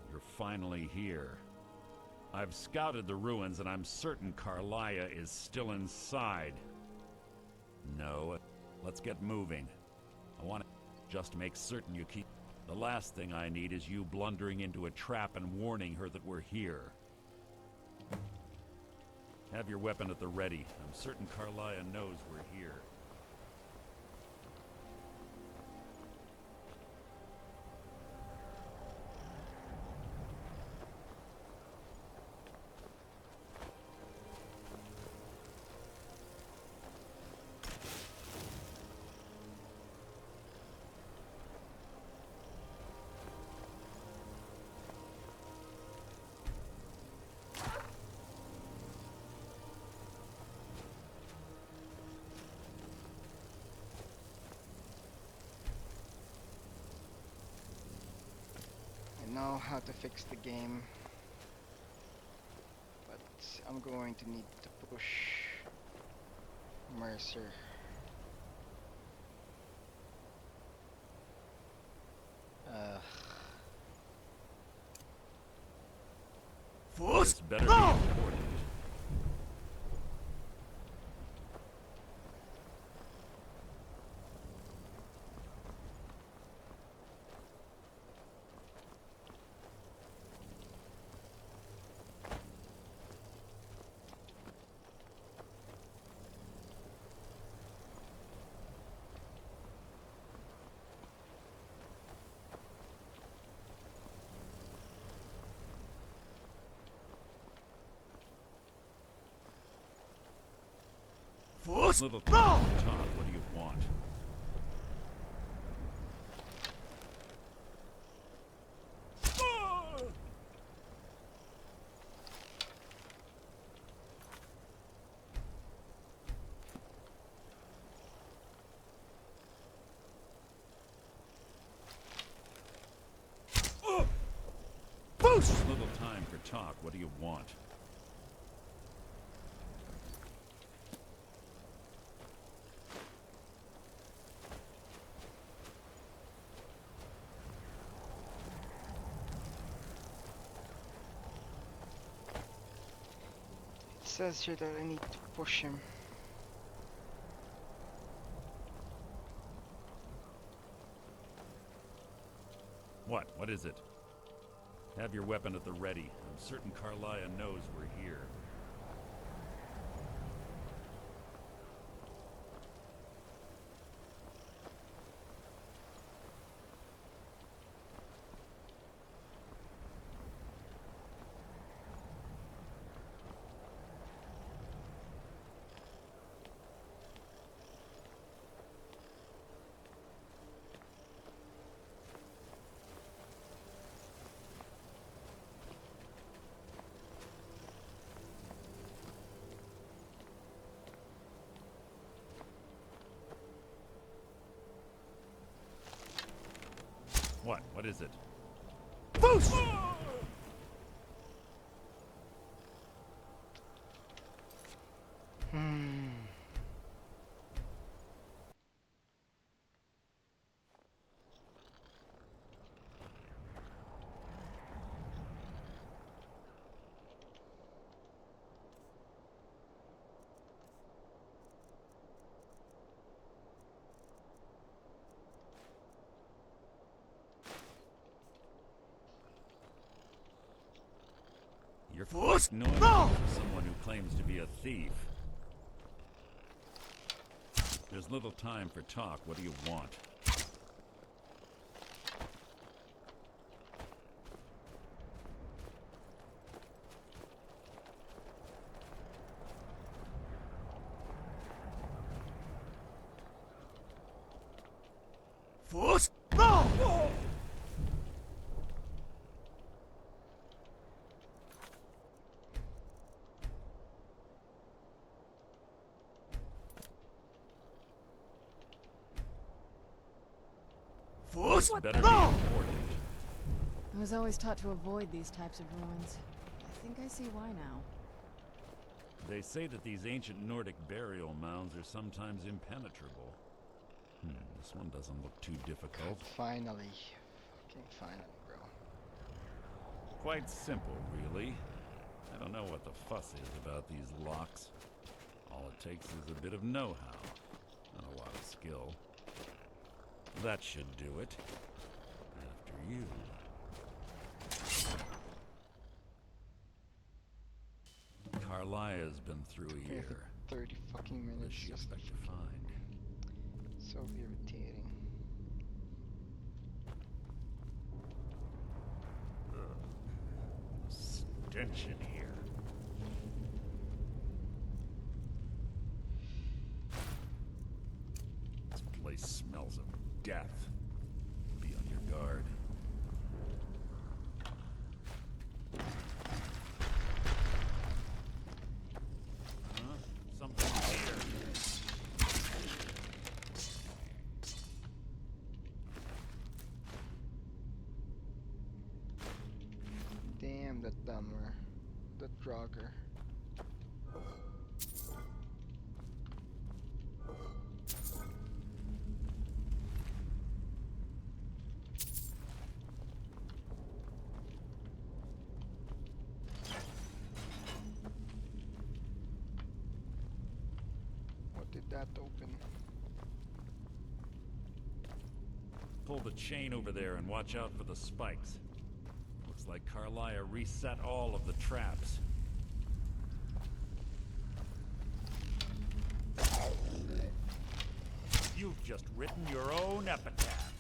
You're finally here. I've scouted the ruins and I'm certain Carlia is still inside. No, let's get moving. I want to just make certain you keep... The last thing I need is you blundering into a trap and warning her that we're here. Have your weapon at the ready. I'm certain Carlia knows we're here. Know how to fix the game, but I'm going to need to push Mercer. This better be important. Little time to talk. What do you want? Little time for talk. What do you want? It says here that I need to push him. What? What is it? Have your weapon at the ready. I'm certain Carlia knows we're here. What? What is it? Boost! You're forced noise from someone who claims to be a thief. There's little time for talk. What do you want? Force! This better be important. I was always taught to avoid these types of ruins. I think I see why now. They say that these ancient Nordic burial mounds are sometimes impenetrable. This one doesn't look too difficult. Finally. Fucking finally, bro. Quite simple, really. I don't know what the fuss is about these locks. All it takes is a bit of know-how, and a lot of skill. That should do it. After you. Carlia's been through here. 30 fucking minutes. What does she expect to find? So irritating. Stench in here. This place smells of death. Be on your guard. Something here. Damn, that dumber. That Draugr. What did that open? Pull the chain over there and watch out for the spikes. Looks like Carlia reset all of the traps. You've just written your own epitaph.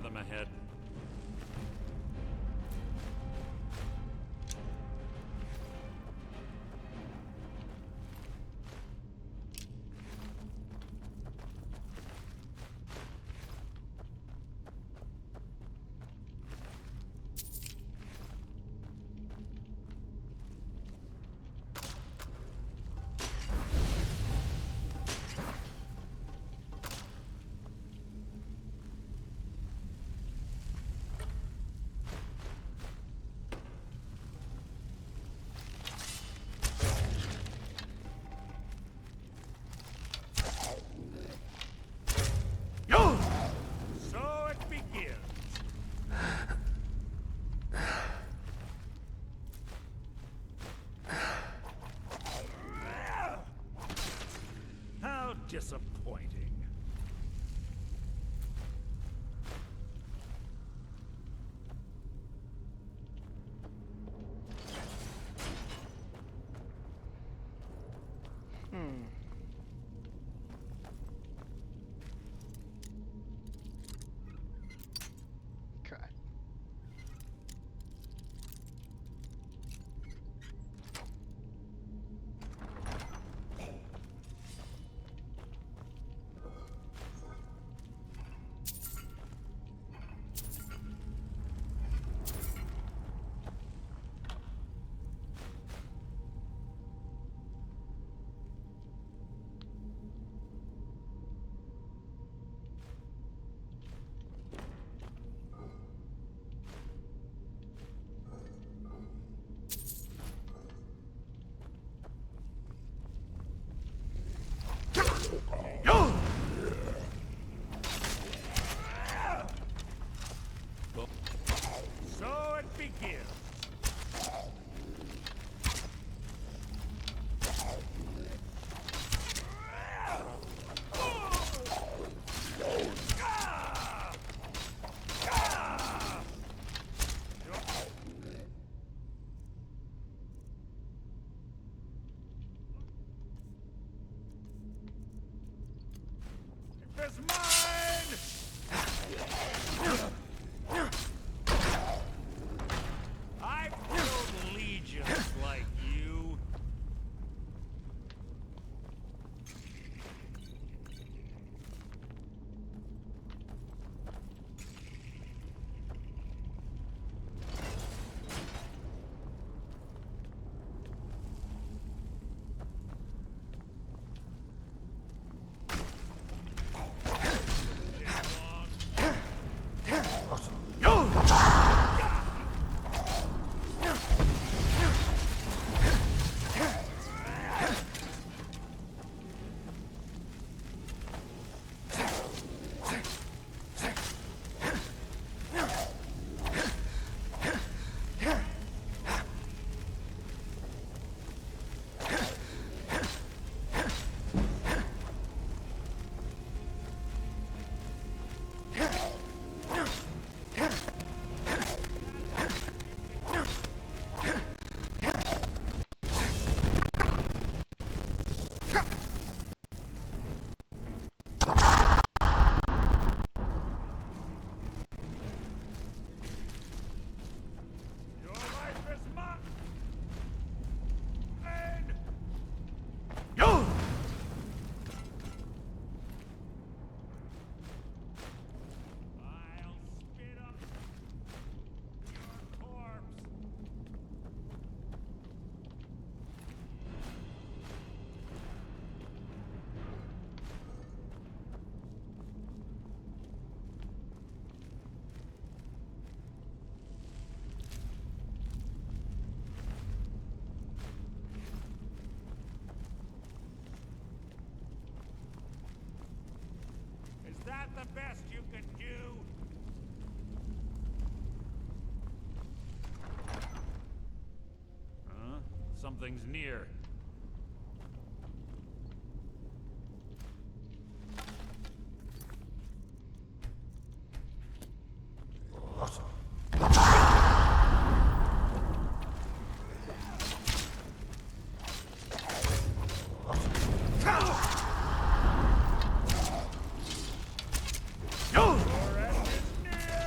of them ahead. So it begins. How disappointing. Hmm. God. So it begins. It's mine! I've killed legions like you. Is that the best you can do? Huh? Something's near. Your end is near!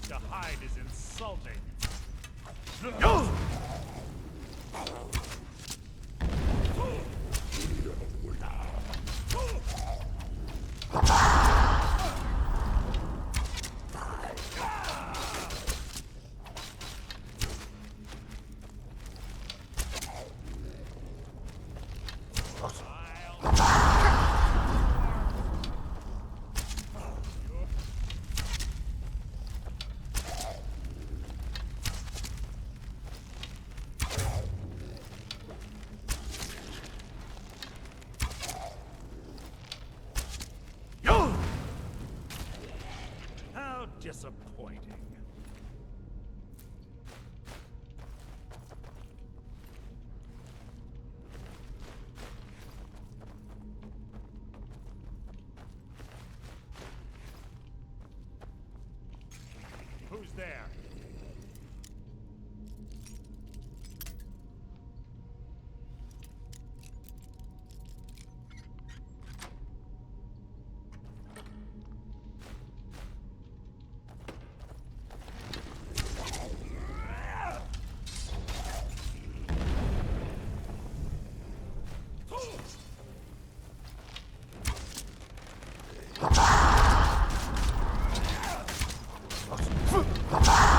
to hide is insulting. How disappointing. Who's there? Ah!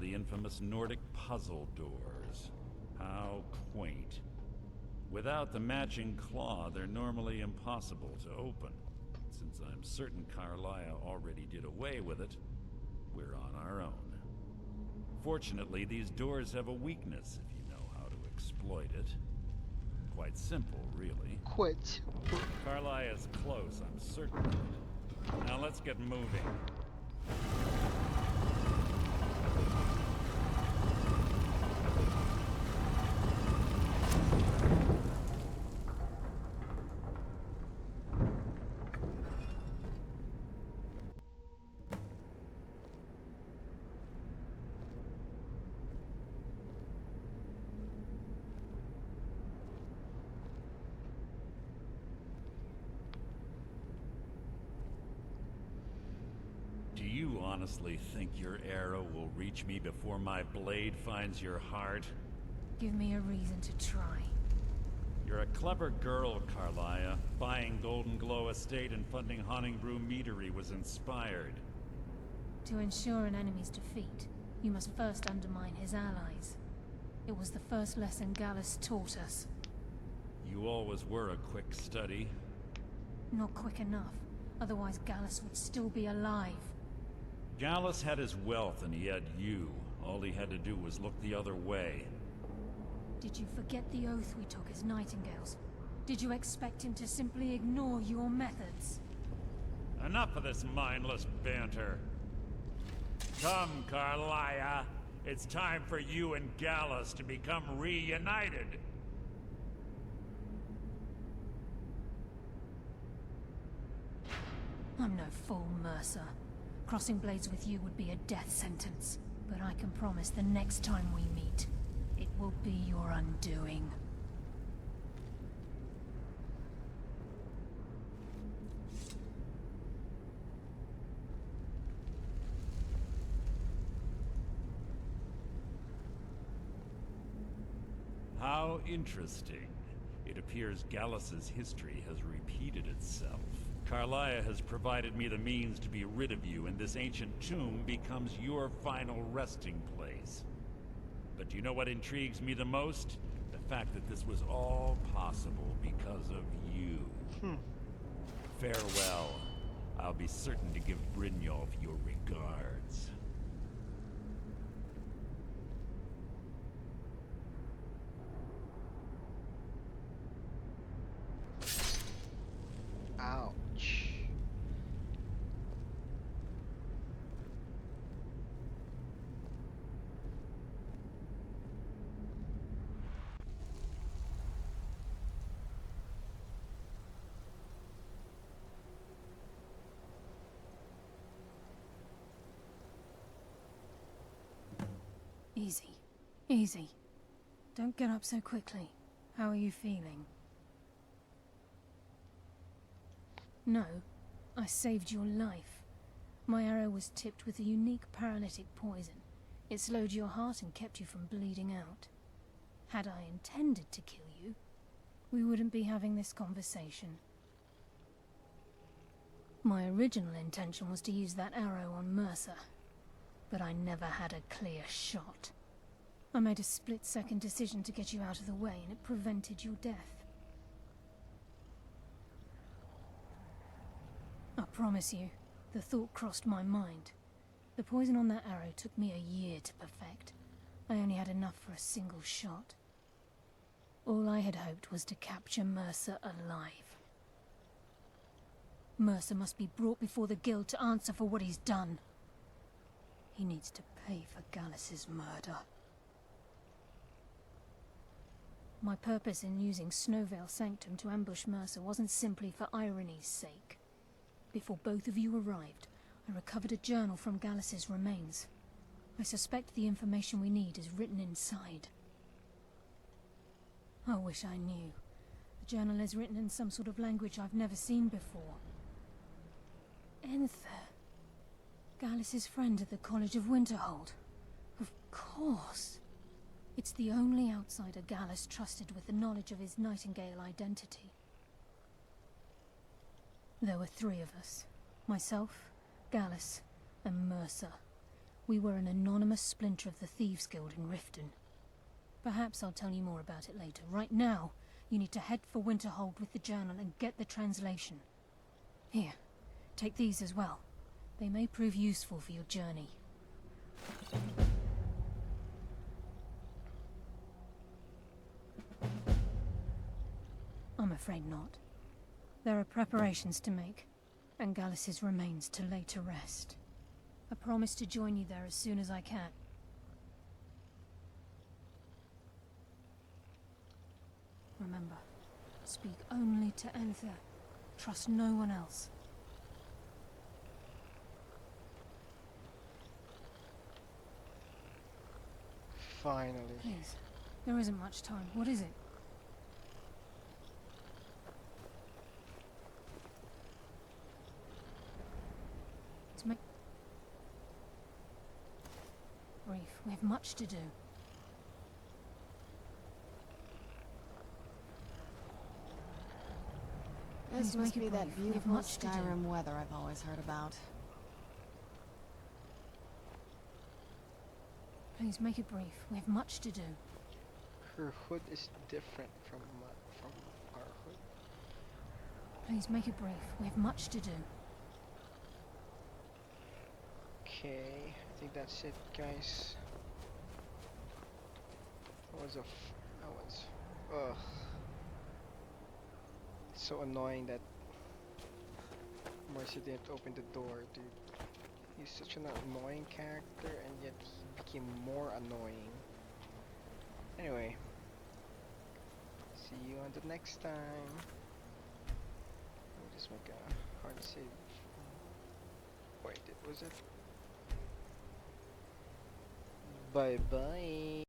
the infamous Nordic puzzle doors. How quaint. Without the matching claw, they're normally impossible to open. Since I'm certain Carlia already did away with it, we're on our own. Fortunately, these doors have a weakness if you know how to exploit it. Quite simple, really. Quite simple. Carlia's close, I'm certain of it. Now let's get moving. Do you honestly think your arrow will reach me before my blade finds your heart? Give me a reason to try. You're a clever girl, Carlia. Buying Golden Glow Estate and funding Honningbrew Meadery was inspired. To ensure an enemy's defeat, you must first undermine his allies. It was the first lesson Gallus taught us. You always were a quick study. Not quick enough, otherwise Gallus would still be alive. Gallus had his wealth and he had you. All he had to do was look the other way. Did you forget the oath we took as Nightingales? Did you expect him to simply ignore your methods? Enough of this mindless banter. Come, Carlia. It's time for you and Gallus to become reunited. I'm no fool, Mercer. Crossing blades with you would be a death sentence. But I can promise the next time we meet, it will be your undoing. How interesting. It appears Gallus's history has repeated itself. Carlia has provided me the means to be rid of you, and this ancient tomb becomes your final resting place. But do you know what intrigues me the most? The fact that this was all possible because of you. Farewell. I'll be certain to give Brynjolf your regards. Ouch. Easy. Easy. Don't get up so quickly. How are you feeling? No, I saved your life. My arrow was tipped with a unique paralytic poison. It slowed your heart and kept you from bleeding out. Had I intended to kill you, we wouldn't be having this conversation. My original intention was to use that arrow on Mercer, but I never had a clear shot. I made a split-second decision to get you out of the way, and it prevented your death. I promise you, the thought crossed my mind. The poison on that arrow took me a year to perfect. I only had enough for a single shot. All I had hoped was to capture Mercer alive. Mercer must be brought before the Guild to answer for what he's done. He needs to pay for Gallus's murder. My purpose in using Snowvale Sanctum to ambush Mercer wasn't simply for irony's sake. Before both of you arrived, I recovered a journal from Gallus's remains. I suspect the information we need is written inside. I wish I knew. The journal is written in some sort of language I've never seen before. Enther. Gallus's friend at the College of Winterhold. Of course. It's the only outsider Gallus trusted with the knowledge of his Nightingale identity. There were 3 of us. Myself, Gallus, and Mercer. We were an anonymous splinter of the Thieves Guild in Riften. Perhaps I'll tell you more about it later. Right now, you need to head for Winterhold with the journal and get the translation. Here, take these as well. They may prove useful for your journey. I'm afraid not. There are preparations to make, and Gallus's remains to lay to rest. I promise to join you there as soon as I can. Remember, speak only to Anther. Trust no one else. Finally. Please, there isn't much time. What is it? Brief. We have much to do. This Please must make it be that brief. We have beautiful much to do. Skyrim weather I've always heard about. Please make it brief. We have much to do. Her hood is different from our hood. Please make it brief. We have much to do. Okay, I think that's it, guys. Ugh. It's so annoying that Mercy didn't open the door, dude. He's such an annoying character, and yet he became more annoying. Anyway, see you on the next time. Let me just make a hard save. Wait, was it? Bye bye.